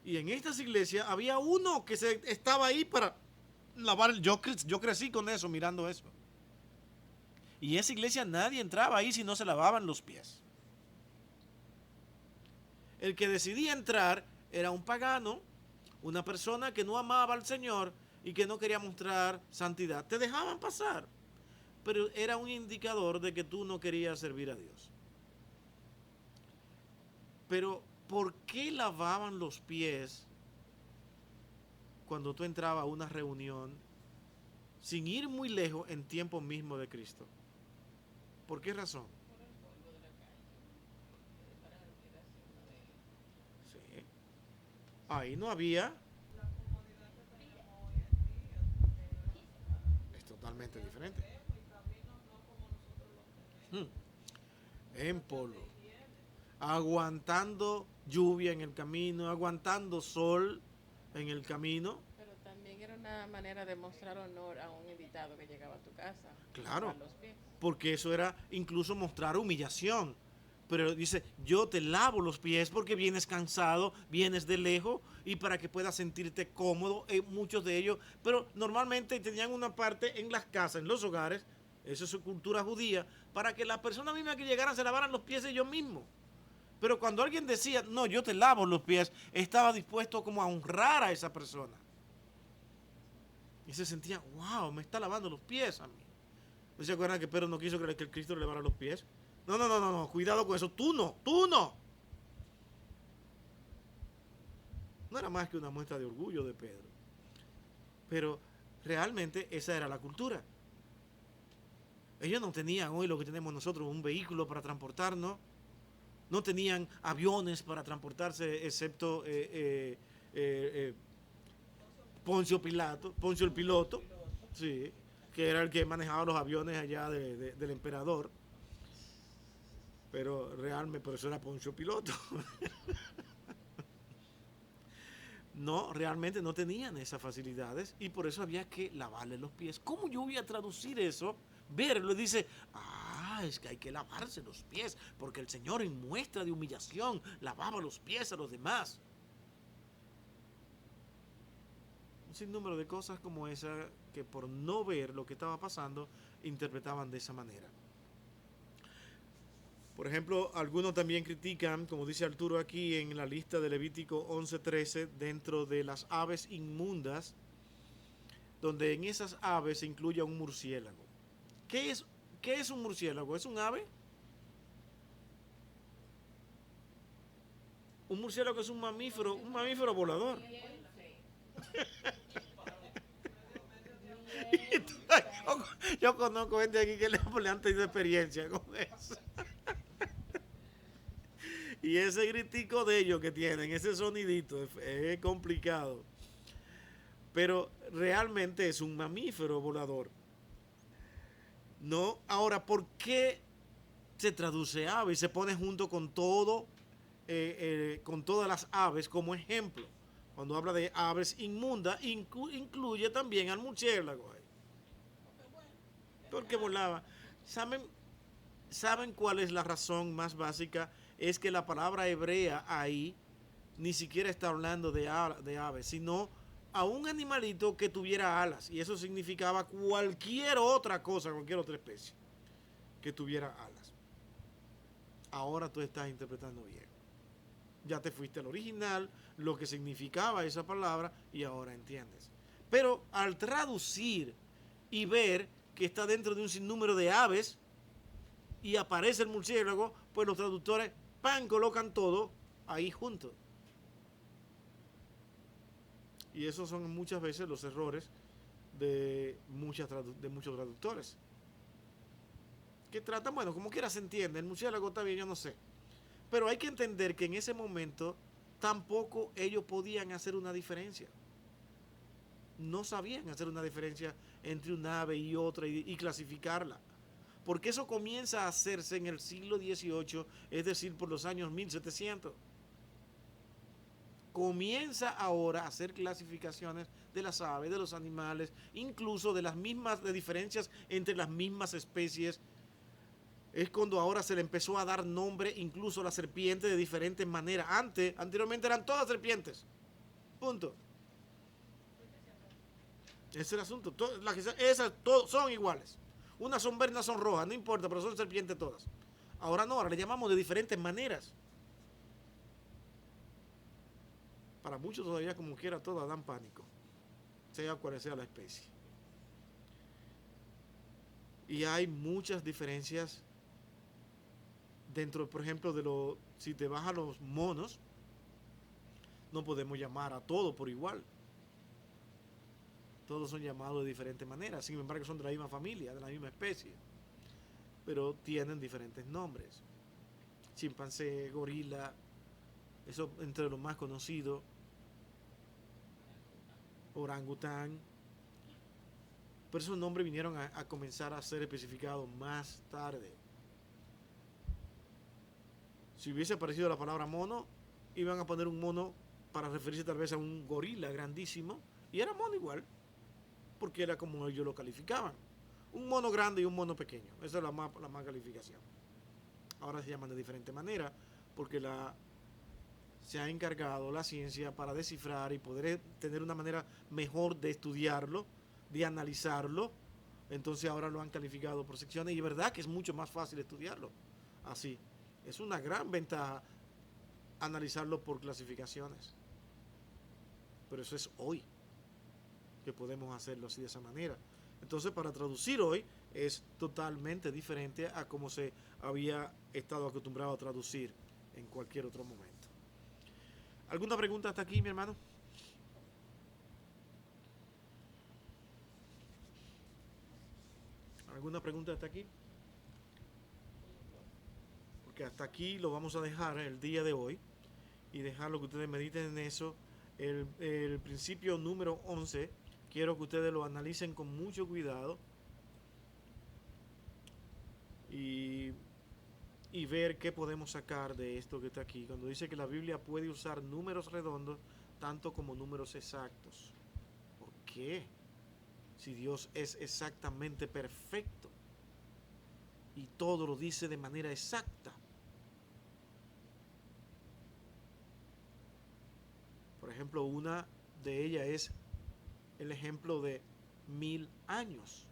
Y en estas iglesias había uno que estaba ahí para lavar. Yo crecí con eso, mirando eso. Y esa iglesia nadie entraba ahí si no se lavaban los pies. El que decidía entrar era un pagano, una persona que no amaba al Señor y que no quería mostrar santidad. Te dejaban pasar, pero era un indicador de que tú no querías servir a Dios. Pero, ¿por qué lavaban los pies cuando tú entrabas a una reunión sin ir muy lejos en tiempo mismo de Cristo? ¿Por qué razón? Sí. Ahí no había. Es totalmente diferente. En polo, aguantando lluvia en el camino, aguantando sol en el camino. Pero también era una manera de mostrar honor a un invitado que llegaba a tu casa. Claro, lavar los pies. porque eso era incluso mostrar humillación. Pero dice, yo te lavo los pies porque vienes cansado, vienes de lejos y para que puedas sentirte cómodo, muchos de ellos, pero normalmente tenían una parte en las casas, en los hogares, eso es su cultura judía, para que las personas mismas que llegaran se lavaran los pies ellos mismos. Pero cuando alguien decía, no, yo te lavo los pies, estaba dispuesto como a honrar a esa persona. Y se sentía, wow, me está lavando los pies a mí. ¿No se acuerdan que Pedro no quiso que el Cristo le lavara los pies? No, cuidado con eso, tú no. No era más que una muestra de orgullo de Pedro. Pero realmente esa era la cultura. Ellos no tenían hoy lo que tenemos nosotros, un vehículo para transportarnos. No tenían aviones para transportarse, excepto Poncio el piloto, sí, que era el que manejaba los aviones allá del emperador. Pero realmente, por eso era Poncio Piloto. No, realmente no tenían esas facilidades y por eso había que lavarle los pies. ¿Cómo yo voy a traducir eso? Verlo y dice, es que hay que lavarse los pies, porque el Señor en muestra de humillación lavaba los pies a los demás. Un sinnúmero de cosas como esa que por no ver lo que estaba pasando, interpretaban de esa manera. Por ejemplo, algunos también critican, como dice Arturo aquí en la lista de Levítico 11:13, dentro de las aves inmundas, donde en esas aves se incluye a un murciélago. ¿Qué es un murciélago? ¿Es un ave? Un murciélago es un mamífero volador. Yo conozco gente aquí que le han tenido experiencia con eso. Y ese gritico de ellos que tienen, ese sonidito, es complicado. Pero realmente es un mamífero volador. No, ahora, ¿por qué se traduce ave y se pone junto con todo, con todas las aves como ejemplo? Cuando habla de aves inmundas, incluye también al murciélago. Porque volaba. ¿Saben cuál es la razón más básica? Es que la palabra hebrea ahí ni siquiera está hablando de aves, sino a un animalito que tuviera alas. Y eso significaba cualquier otra cosa, cualquier otra especie que tuviera alas. Ahora tú estás interpretando bien. Ya te fuiste al original, lo que significaba esa palabra, y ahora entiendes. Pero al traducir y ver que está dentro de un sinnúmero de aves y aparece el murciélago, pues los traductores colocan todo ahí junto. Y esos son muchas veces los errores de muchos traductores. Que tratan, bueno, como quiera se entiende, el murciélago está bien, yo no sé. Pero hay que entender que en ese momento tampoco ellos podían hacer una diferencia. No sabían hacer una diferencia entre un ave y otra y clasificarla. porque eso comienza a hacerse en el siglo XVIII, es decir, por los años 1700. Comienza ahora a hacer clasificaciones de las aves, de los animales, incluso de las mismas, de diferencias entre las mismas especies. Es cuando ahora se le empezó a dar nombre incluso a la serpiente de diferentes maneras. Anteriormente eran todas serpientes. Punto. Ese es el asunto. Esas son iguales. Unas son verdes, unas son rojas, no importa, pero son serpientes todas. Ahora no, ahora le llamamos de diferentes maneras. Para muchos todavía como quiera todas dan pánico, sea cual sea la especie. Y hay muchas diferencias dentro, por ejemplo, si te vas a los monos, no podemos llamar a todos por igual. Todos son llamados de diferentes maneras, sin embargo son de la misma familia, de la misma especie, pero tienen diferentes nombres. Chimpancé, gorila, eso entre los más conocidos. Orangután. Pero esos nombres vinieron a comenzar a ser especificados más tarde. Si hubiese aparecido la palabra mono, iban a poner un mono para referirse tal vez a un gorila grandísimo, y era mono igual, porque era como ellos lo calificaban. Un mono grande y un mono pequeño. Esa es la más calificación. Ahora se llaman de diferente manera, porque se ha encargado la ciencia para descifrar y poder tener una manera mejor de estudiarlo, de analizarlo. Entonces ahora lo han calificado por secciones y es verdad que es mucho más fácil estudiarlo así. Es una gran ventaja analizarlo por clasificaciones. Pero eso es hoy que podemos hacerlo así de esa manera. Entonces para traducir hoy es totalmente diferente a como se había estado acostumbrado a traducir en cualquier otro momento. ¿Alguna pregunta hasta aquí, mi hermano? ¿Alguna pregunta hasta aquí? Porque hasta aquí lo vamos a dejar el día de hoy y dejarlo que ustedes mediten en eso. El principio número 11, quiero que ustedes lo analicen con mucho cuidado y ver qué podemos sacar de esto que está aquí. Cuando dice que la Biblia puede usar números redondos tanto como números exactos. ¿Por qué? Si Dios es exactamente perfecto y todo lo dice de manera exacta. Por ejemplo, una de ellas es el ejemplo de 1000 años.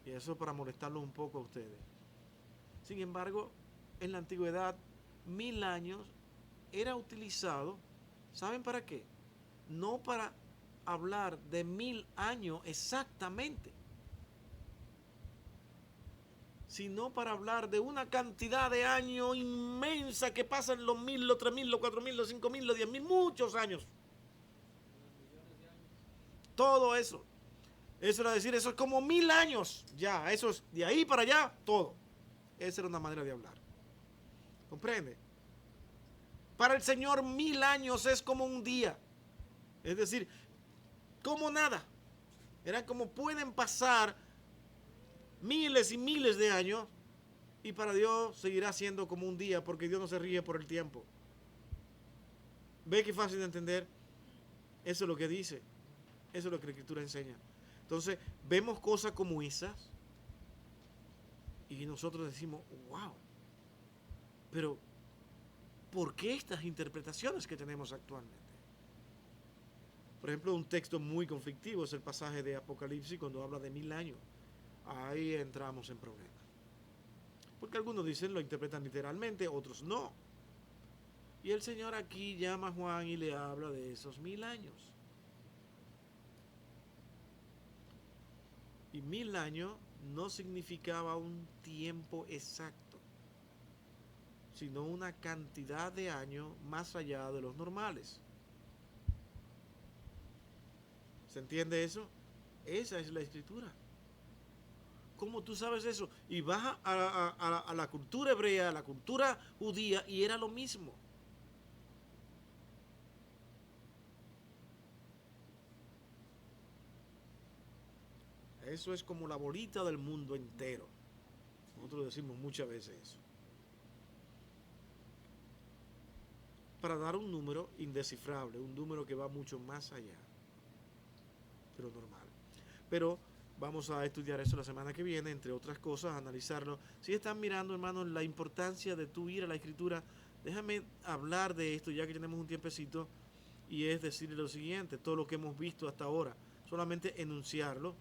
Y eso para molestarlos un poco a ustedes. Sin embargo, en la antigüedad, 1000 años era utilizado, ¿saben para qué? No para hablar de 1000 años exactamente, sino para hablar de una cantidad de años inmensa que pasan los 1000, los 3000, los 4000, los 5000, los 10000, muchos años. Todo eso. Eso era decir, eso es como 1000 años. Ya, eso es de ahí para allá, todo. Esa era una manera de hablar. ¿Comprende? Para el Señor 1000 años es como un día. Es decir, como nada. Era como pueden pasar miles y miles de años y para Dios seguirá siendo como un día porque Dios no se ríe por el tiempo. ¿Ve qué fácil de entender? Eso es lo que dice. Eso es lo que la Escritura enseña. Entonces, vemos cosas como esas y nosotros decimos, wow, pero ¿por qué estas interpretaciones que tenemos actualmente? Por ejemplo, un texto muy conflictivo es el pasaje de Apocalipsis cuando habla de 1000 años. Ahí entramos en problemas. Porque algunos dicen, lo interpretan literalmente, otros no. Y el Señor aquí llama a Juan y le habla de esos 1000 años. Y 1000 años no significaba un tiempo exacto, sino una cantidad de años más allá de los normales. ¿Se entiende eso? Esa es la Escritura. ¿Cómo tú sabes eso? Y vas a la cultura hebrea, a la cultura judía, y era lo mismo. Eso es como la bolita del mundo entero. Nosotros decimos muchas veces eso. Para dar un número indescifrable, un número que va mucho más allá de lo normal. Pero vamos a estudiar eso la semana que viene, entre otras cosas, analizarlo. Si están mirando, hermanos, la importancia de tú ir a la Escritura, déjame hablar de esto ya que tenemos un tiempecito, y es decirle lo siguiente: todo lo que hemos visto hasta ahora, solamente enunciarlo.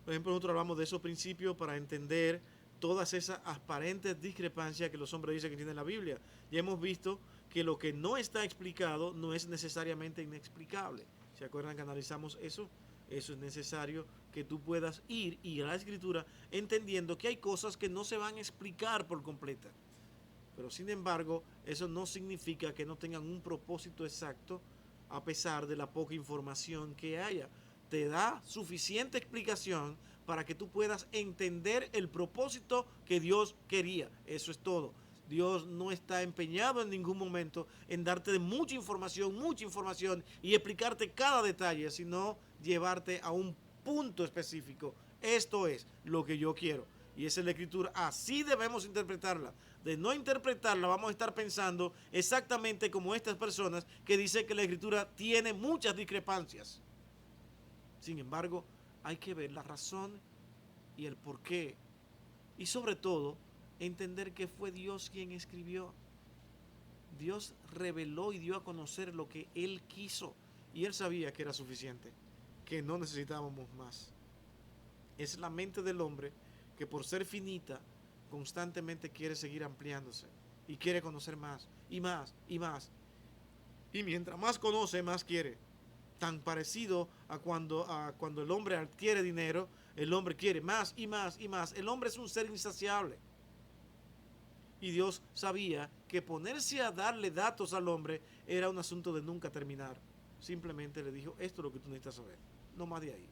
Por ejemplo, nosotros hablamos de esos principios para entender todas esas aparentes discrepancias que los hombres dicen que tienen la Biblia. Ya hemos visto que lo que no está explicado no es necesariamente inexplicable. ¿Se acuerdan que analizamos eso? Eso es necesario que tú puedas ir a la Escritura entendiendo que hay cosas que no se van a explicar por completa. Pero sin embargo, eso no significa que no tengan un propósito exacto a pesar de la poca información que haya. Te da suficiente explicación para que tú puedas entender el propósito que Dios quería. Eso es todo. Dios no está empeñado en ningún momento en darte mucha información y explicarte cada detalle, sino llevarte a un punto específico. Esto es lo que yo quiero. Y esa es la Escritura. Así debemos interpretarla. De no interpretarla, vamos a estar pensando exactamente como estas personas que dicen que la Escritura tiene muchas discrepancias. Sin embargo, hay que ver la razón y el porqué. Y sobre todo, entender que fue Dios quien escribió. Dios reveló y dio a conocer lo que Él quiso. Y Él sabía que era suficiente, que no necesitábamos más. Es la mente del hombre que, por ser finita, constantemente quiere seguir ampliándose y quiere conocer más y más y más. Y mientras más conoce, más quiere. Tan parecido a cuando el hombre adquiere dinero, el hombre quiere más y más y más. El hombre es un ser insaciable. Y Dios sabía que ponerse a darle datos al hombre era un asunto de nunca terminar. Simplemente le dijo: esto es lo que tú necesitas saber, no más de ahí.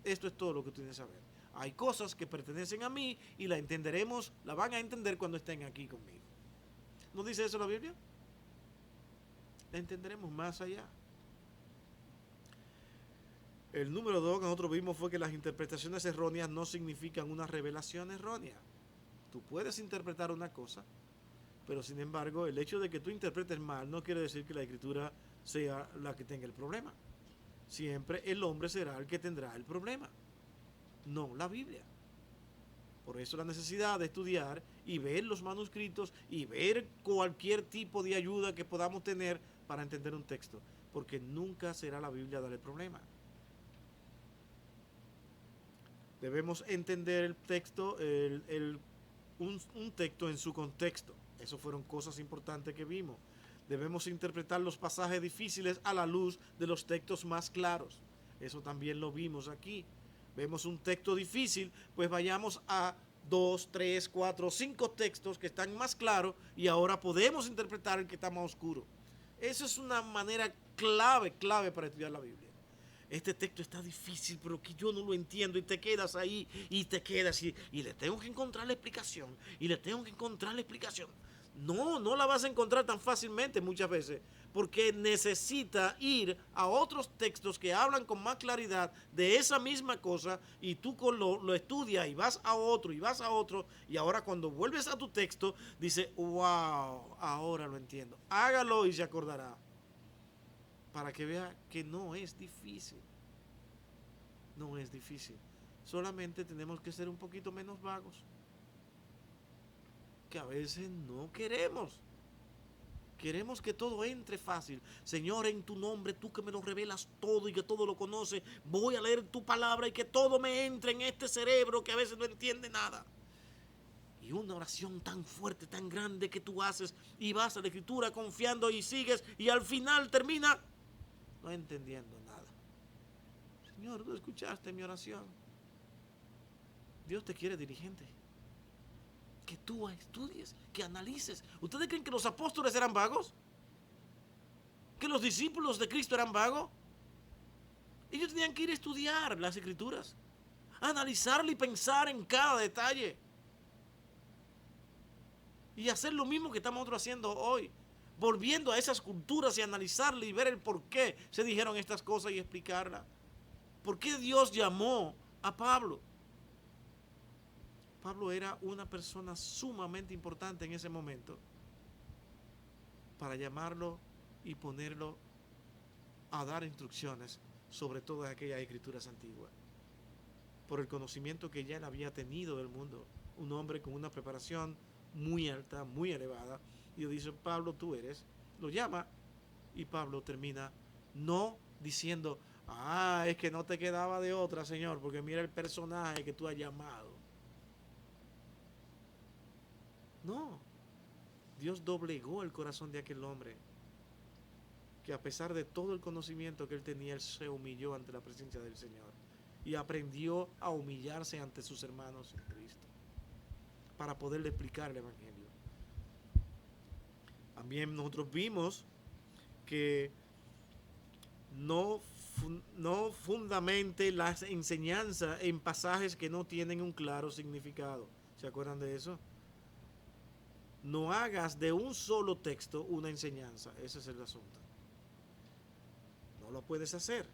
Esto es todo lo que tú tienes que saber. Hay cosas que pertenecen a mí y la entenderemos, la van a entender cuando estén aquí conmigo. ¿No dice eso la Biblia? La entenderemos más allá. El número 2 que nosotros vimos fue que las interpretaciones erróneas no significan una revelación errónea. Tú puedes interpretar una cosa, pero sin embargo, el hecho de que tú interpretes mal no quiere decir que la Escritura sea la que tenga el problema. Siempre el hombre será el que tendrá el problema, no la Biblia. Por eso la necesidad de estudiar y ver los manuscritos y ver cualquier tipo de ayuda que podamos tener para entender un texto, porque nunca será la Biblia dar el problema. Debemos entender el texto, un texto en su contexto. Esas fueron cosas importantes que vimos. Debemos interpretar los pasajes difíciles a la luz de los textos más claros. Eso también lo vimos aquí. Vemos un texto difícil, pues vayamos a 2, 3, 4, 5 textos que están más claros y ahora podemos interpretar el que está más oscuro. Eso es una manera clave para estudiar la Biblia. Este texto está difícil, pero que yo no lo entiendo, y te quedas ahí y te quedas y le tengo que encontrar la explicación No la vas a encontrar tan fácilmente muchas veces, porque necesita ir a otros textos que hablan con más claridad de esa misma cosa, y tú lo estudias y vas a otro y ahora cuando vuelves a tu texto dices: wow, ahora lo entiendo. Hágalo y se acordará, para que vea que no es difícil. No es difícil. Solamente tenemos que ser un poquito menos vagos, que a veces no queremos. Queremos que todo entre fácil. Señor, en tu nombre, tú que me lo revelas todo y que todo lo conoces, voy a leer tu palabra y que todo me entre en este cerebro que a veces no entiende nada. Y una oración tan fuerte, tan grande que tú haces y vas a la Escritura confiando y sigues y al final termina no entendiendo nada. Señor, tú escuchaste mi oración. Dios te quiere diligente, que tú estudies, que analices. ¿Ustedes creen que los apóstoles eran vagos? ¿Que los discípulos de Cristo eran vagos? Ellos tenían que ir a estudiar las Escrituras, analizarla y pensar en cada detalle, y hacer lo mismo que estamos nosotros haciendo hoy, volviendo a esas culturas y analizarla y ver el por qué se dijeron estas cosas y explicarla. ¿Por qué Dios llamó a Pablo? Pablo era una persona sumamente importante en ese momento para llamarlo y ponerlo a dar instrucciones sobre todas aquellas escrituras antiguas, por el conocimiento que ya él había tenido del mundo, un hombre con una preparación muy alta, muy elevada. Y Dios dice, Pablo, tú eres, lo llama, y Pablo termina no diciendo, es que no te quedaba de otra, Señor, porque mira el personaje que tú has llamado. No, Dios doblegó el corazón de aquel hombre, que a pesar de todo el conocimiento que él tenía, él se humilló ante la presencia del Señor y aprendió a humillarse ante sus hermanos en Cristo para poderle explicar el Evangelio. También nosotros vimos que no fundamente las enseñanzas en pasajes que no tienen un claro significado. ¿Se acuerdan de eso? No hagas de un solo texto una enseñanza. Ese es el asunto. No lo puedes hacer.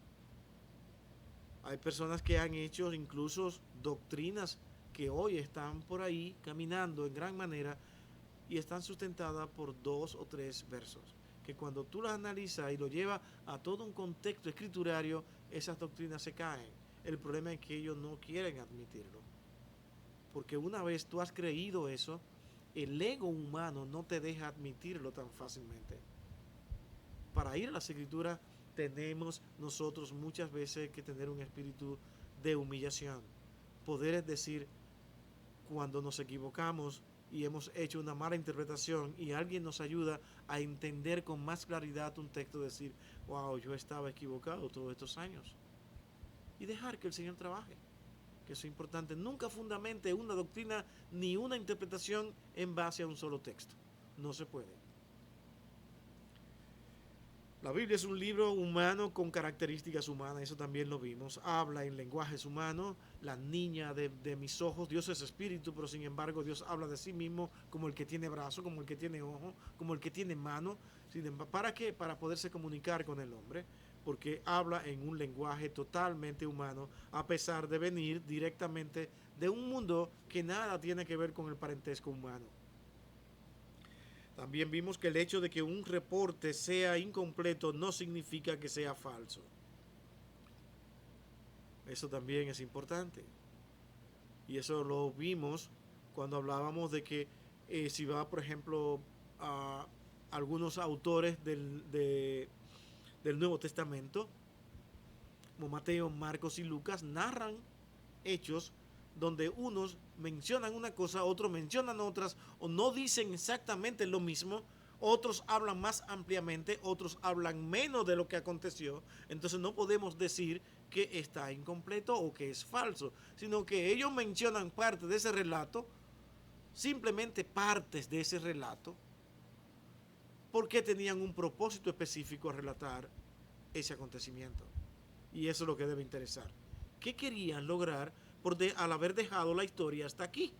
Hay personas que han hecho incluso doctrinas que hoy están por ahí caminando en gran manera y están sustentadas por 2 o 3 versos, que cuando tú las analizas y lo llevas a todo un contexto escriturario, esas doctrinas se caen. El problema es que ellos no quieren admitirlo, porque una vez tú has creído eso, el ego humano no te deja admitirlo tan fácilmente. Para ir a las escrituras tenemos nosotros muchas veces que tener un espíritu de humillación, poder decir cuando nos equivocamos y hemos hecho una mala interpretación y alguien nos ayuda a entender con más claridad un texto, decir, wow, yo estaba equivocado todos estos años, y dejar que el Señor trabaje, que eso es importante. Nunca fundamente una doctrina ni una interpretación en base a un solo texto, no se puede. La Biblia es un libro humano con características humanas, eso también lo vimos. Habla en lenguajes humanos, la niña de mis ojos. Dios es espíritu, pero sin embargo Dios habla de sí mismo como el que tiene brazo, como el que tiene ojo, como el que tiene mano. ¿Para qué? Para poderse comunicar con el hombre, porque habla en un lenguaje totalmente humano, a pesar de venir directamente de un mundo que nada tiene que ver con el parentesco humano. También vimos que el hecho de que un reporte sea incompleto no significa que sea falso. Eso también es importante. Y eso lo vimos cuando hablábamos de que si va, por ejemplo, a algunos autores del Nuevo Testamento, como Mateo, Marcos y Lucas, narran hechos donde unos mencionan una cosa, otros mencionan otras, o no dicen exactamente lo mismo, otros hablan más ampliamente, otros hablan menos de lo que aconteció. Entonces no podemos decir que está incompleto o que es falso, sino que ellos mencionan parte de ese relato, simplemente partes de ese relato, porque tenían un propósito específico a relatar ese acontecimiento. Y eso es lo que debe interesar. ¿Qué querían lograr al haber dejado la historia hasta aquí?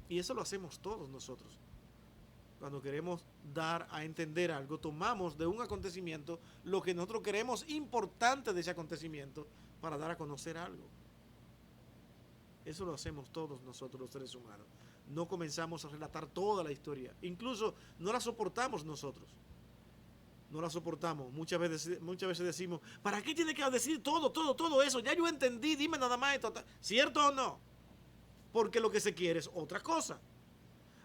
Y eso lo hacemos todos nosotros. Cuando queremos dar a entender algo, tomamos de un acontecimiento lo que nosotros queremos importante de ese acontecimiento para dar a conocer algo. Eso lo hacemos todos nosotros los seres humanos. No comenzamos a relatar toda la historia. Incluso no la soportamos nosotros. No la soportamos. Muchas veces decimos, ¿para qué tiene que decir todo eso? Ya yo entendí, dime nada más esto. ¿Cierto o no? Porque lo que se quiere es otra cosa.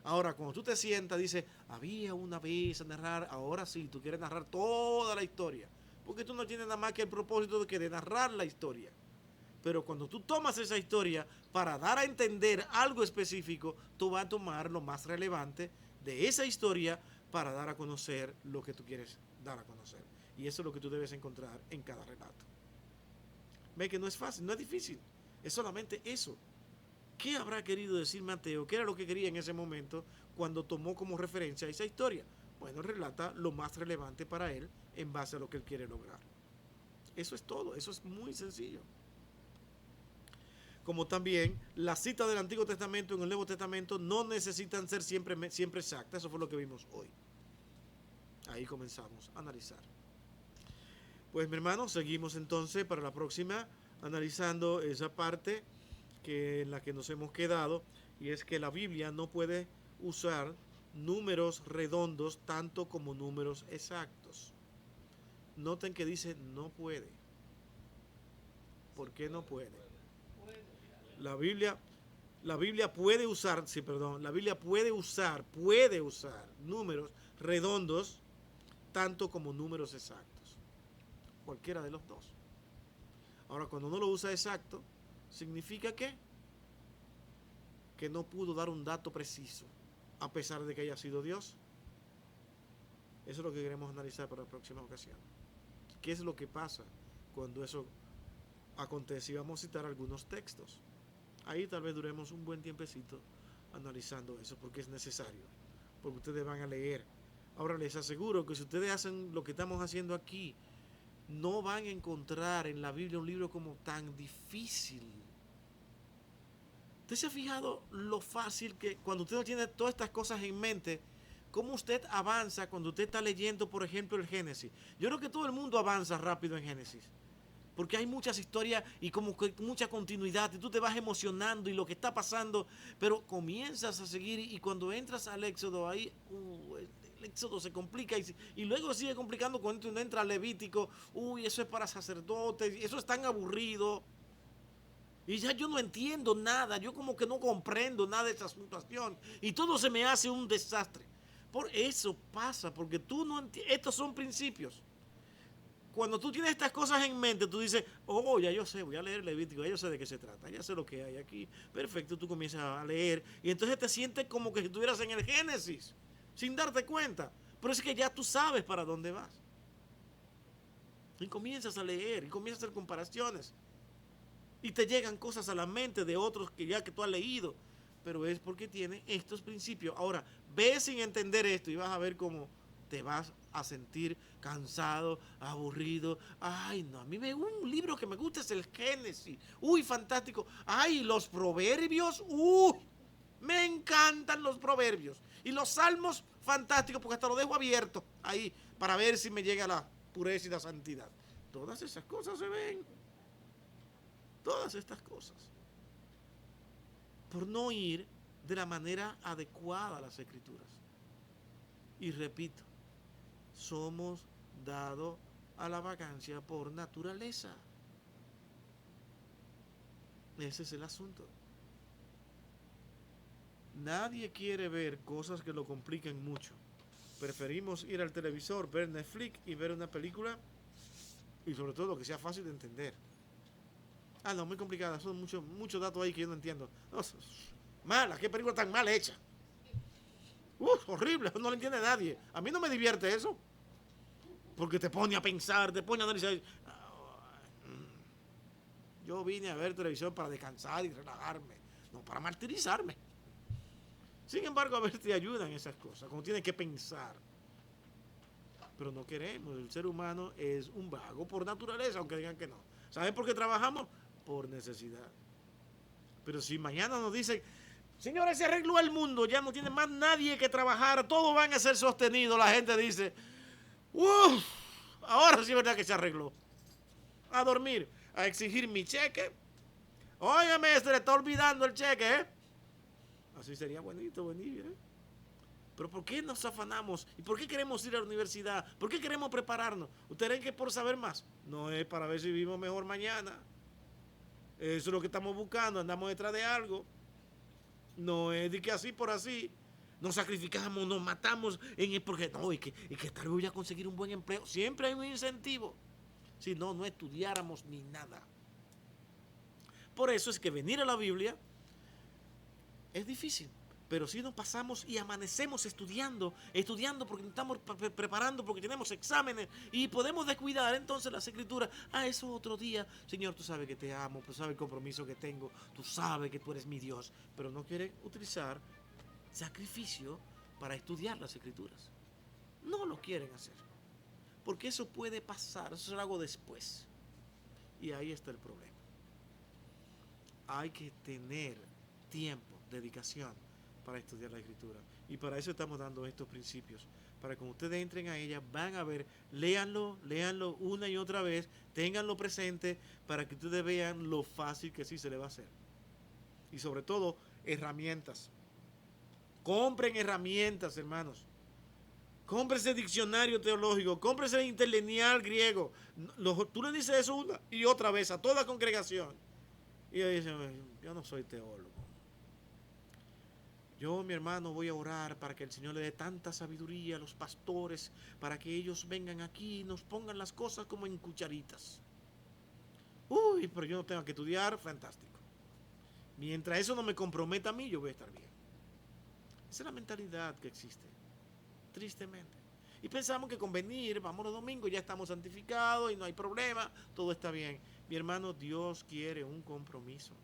Ahora, cuando tú te sientas, dices, había una vez a narrar, ahora sí, tú quieres narrar toda la historia. Porque tú no tienes nada más que el propósito de narrar la historia. Pero cuando tú tomas esa historia para dar a entender algo específico, tú vas a tomar lo más relevante de esa historia para dar a conocer lo que tú quieres dar a conocer. Y eso es lo que tú debes encontrar en cada relato. Ve que no es fácil, no es difícil. Es solamente eso. ¿Qué habrá querido decir Mateo? ¿Qué era lo que quería en ese momento cuando tomó como referencia esa historia? Bueno, relata lo más relevante para él en base a lo que él quiere lograr. Eso es todo, eso es muy sencillo. Como también las citas del Antiguo Testamento en el Nuevo Testamento no necesitan ser siempre exactas. Eso fue lo que vimos hoy. Ahí comenzamos a analizar. Pues mi hermano, seguimos entonces para la próxima analizando esa parte en la que nos hemos quedado, y es que la Biblia no puede usar números redondos tanto como números exactos. Noten que dice no puede. ¿Por qué no puede? La Biblia puede usar, sí, perdón, la Biblia puede usar números redondos tanto como números exactos. Cualquiera de los dos. Ahora, cuando uno lo usa exacto, significa que no pudo dar un dato preciso, a pesar de que haya sido Dios. Eso es lo que queremos analizar para la próxima ocasión. ¿Qué es lo que pasa cuando eso acontece? Y vamos a citar algunos textos. Ahí tal vez duremos un buen tiempecito analizando eso, porque es necesario, porque ustedes van a leer. Ahora les aseguro que si ustedes hacen lo que estamos haciendo aquí, no van a encontrar en la Biblia un libro como tan difícil. ¿Usted se ha fijado lo fácil que cuando usted no tiene todas estas cosas en mente, cómo usted avanza cuando usted está leyendo, por ejemplo, el Génesis? Yo creo que todo el mundo avanza rápido en Génesis, porque hay muchas historias y como que mucha continuidad, y tú te vas emocionando y lo que está pasando, pero comienzas a seguir, y cuando entras al Éxodo, ahí el Éxodo se complica, y luego sigue complicando cuando uno entra al Levítico. Eso es para sacerdotes, eso es tan aburrido, y ya yo no entiendo nada, yo como que no comprendo nada de esta situación, y todo se me hace un desastre. Por eso pasa, porque tú no entiendes. Estos son principios. Cuando tú tienes estas cosas en mente, tú dices, oh, ya yo sé, voy a leer Levítico, ya yo sé de qué se trata, ya sé lo que hay aquí. Perfecto, tú comienzas a leer y entonces te sientes como que si estuvieras en el Génesis, sin darte cuenta. Pero es que ya tú sabes para dónde vas. Y comienzas a leer y comienzas a hacer comparaciones. Y te llegan cosas a la mente de otros que ya que tú has leído. Pero es porque tiene estos principios. Ahora, ve sin entender esto y vas a ver cómo te vas a sentir cansado, aburrido. Ay, no, a mí un libro que me gusta es el Génesis. Uy, fantástico. Ay, los proverbios. Uy, me encantan los proverbios. Y los salmos, fantásticos, porque hasta lo dejo abierto ahí para ver si me llega la pureza y la santidad. Todas esas cosas se ven. Todas estas cosas. Por no ir de la manera adecuada a las Escrituras. Y repito, somos dados a la vagancia por naturaleza. Ese es el asunto. Nadie quiere ver cosas que lo compliquen mucho. Preferimos ir al televisor, ver Netflix y ver una película, y sobre todo que sea fácil de entender. No, muy complicada, son muchos datos ahí que yo no entiendo. No, mala, qué película tan mal hecha. Horrible, no lo entiende nadie. A mí no me divierte eso, porque te pone a pensar, te pone a analizar. Yo vine a ver televisión para descansar y relajarme, no para martirizarme. Sin embargo, a veces te ayudan esas cosas, como tienes que pensar. Pero no queremos, el ser humano es un vago por naturaleza, aunque digan que no. ¿Sabes por qué trabajamos? Por necesidad. Pero si mañana nos dicen, señores, se arregló el mundo, ya no tiene más nadie que trabajar, todos van a ser sostenidos, la gente dice, ahora sí es verdad que se arregló. A dormir, a exigir mi cheque. Óyeme, se le está olvidando el cheque, ¿eh? Así sería bonito, ¿eh? Pero ¿por qué nos afanamos? ¿Y por qué queremos ir a la universidad? ¿Por qué queremos prepararnos? ¿Ustedes creen que es por saber más? No es para ver si vivimos mejor mañana. Eso es lo que estamos buscando, andamos detrás de algo. No es de que así por así nos sacrificamos, nos matamos porque no, y que tal vez voy a conseguir un buen empleo. Siempre hay un incentivo. Si no, no estudiáramos ni nada. Por eso es que venir a la Biblia es difícil. Pero si nos pasamos y amanecemos estudiando porque nos estamos preparando, porque tenemos exámenes y podemos descuidar entonces las Escrituras. Eso otro día. Señor, tú sabes que te amo, tú sabes el compromiso que tengo, tú sabes que tú eres mi Dios, pero no quieres utilizar sacrificio para estudiar las Escrituras. No lo quieren hacer, porque eso puede pasar, eso lo hago después. Y ahí está el problema. Hay que tener tiempo, dedicación, para estudiar la Escritura. Y para eso estamos dando estos principios. Para que cuando ustedes entren a ella, van a ver, léanlo una y otra vez, ténganlo presente para que ustedes vean lo fácil que sí se le va a hacer. Y sobre todo, herramientas. Compren herramientas, hermanos. Cómprese diccionario teológico, cómprese interlineal griego. Tú le dices eso una y otra vez a toda la congregación. Y ellos dicen, yo no soy teólogo. Yo, mi hermano, voy a orar para que el Señor le dé tanta sabiduría a los pastores, para que ellos vengan aquí y nos pongan las cosas como en cucharitas. Uy, pero yo no tengo que estudiar, fantástico. Mientras eso no me comprometa a mí, yo voy a estar bien. Esa es la mentalidad que existe, tristemente. Y pensamos que con venir, vamos los domingos, ya estamos santificados y no hay problema, todo está bien. Mi hermano, Dios quiere un compromiso.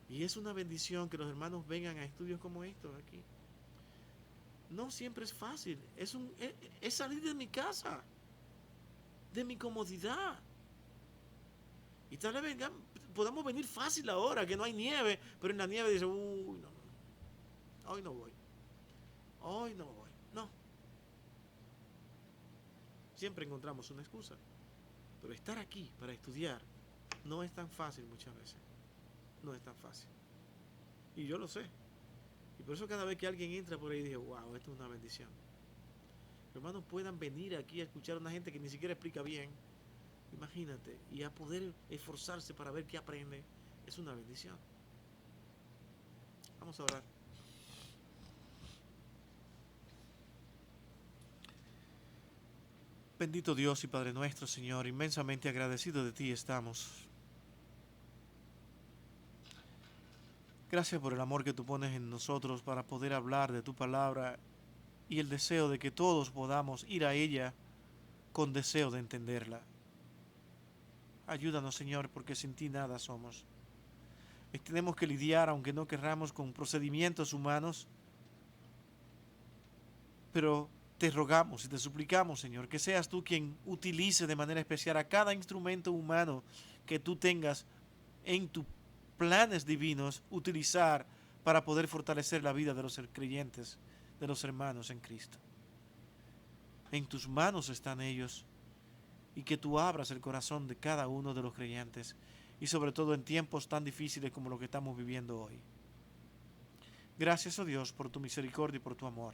Y es una bendición que los hermanos vengan a estudios como estos aquí. No siempre es fácil, es salir de mi casa, de mi comodidad. Y tal vez podamos venir fácil ahora, que no hay nieve, pero en la nieve dice, uy, no, hoy no voy. Hoy no voy. No. Siempre encontramos una excusa. Pero estar aquí para estudiar no es tan fácil muchas veces. No es tan fácil. Y yo lo sé. Y por eso cada vez que alguien entra por ahí, dije, wow, esto es una bendición. Hermanos, puedan venir aquí a escuchar a una gente que ni siquiera explica bien. Imagínate. Y a poder esforzarse para ver qué aprende. Es una bendición. Vamos a orar. Bendito Dios y Padre nuestro, Señor, inmensamente agradecido de ti estamos. Gracias por el amor que tú pones en nosotros para poder hablar de tu palabra y el deseo de que todos podamos ir a ella con deseo de entenderla. Ayúdanos, Señor, porque sin ti nada somos. Tenemos que lidiar, aunque no querramos, con procedimientos humanos, pero te rogamos y te suplicamos, Señor, que seas tú quien utilice de manera especial a cada instrumento humano que tú tengas en tus planes divinos, utilizar para poder fortalecer la vida de los creyentes, de los hermanos en Cristo. En tus manos están ellos, y que tú abras el corazón de cada uno de los creyentes, y sobre todo en tiempos tan difíciles como los que estamos viviendo hoy. Gracias, oh Dios, por tu misericordia y por tu amor,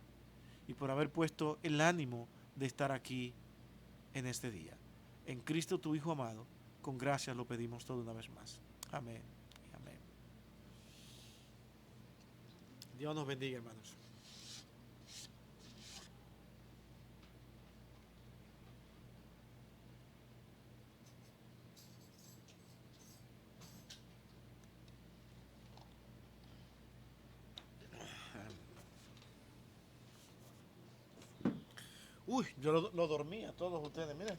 y por haber puesto el ánimo de estar aquí en este día. En Cristo, tu Hijo amado, con gracias lo pedimos todo una vez más. Amén y amén. Dios nos bendiga, hermanos. Uy, yo lo dormí a todos ustedes, miren.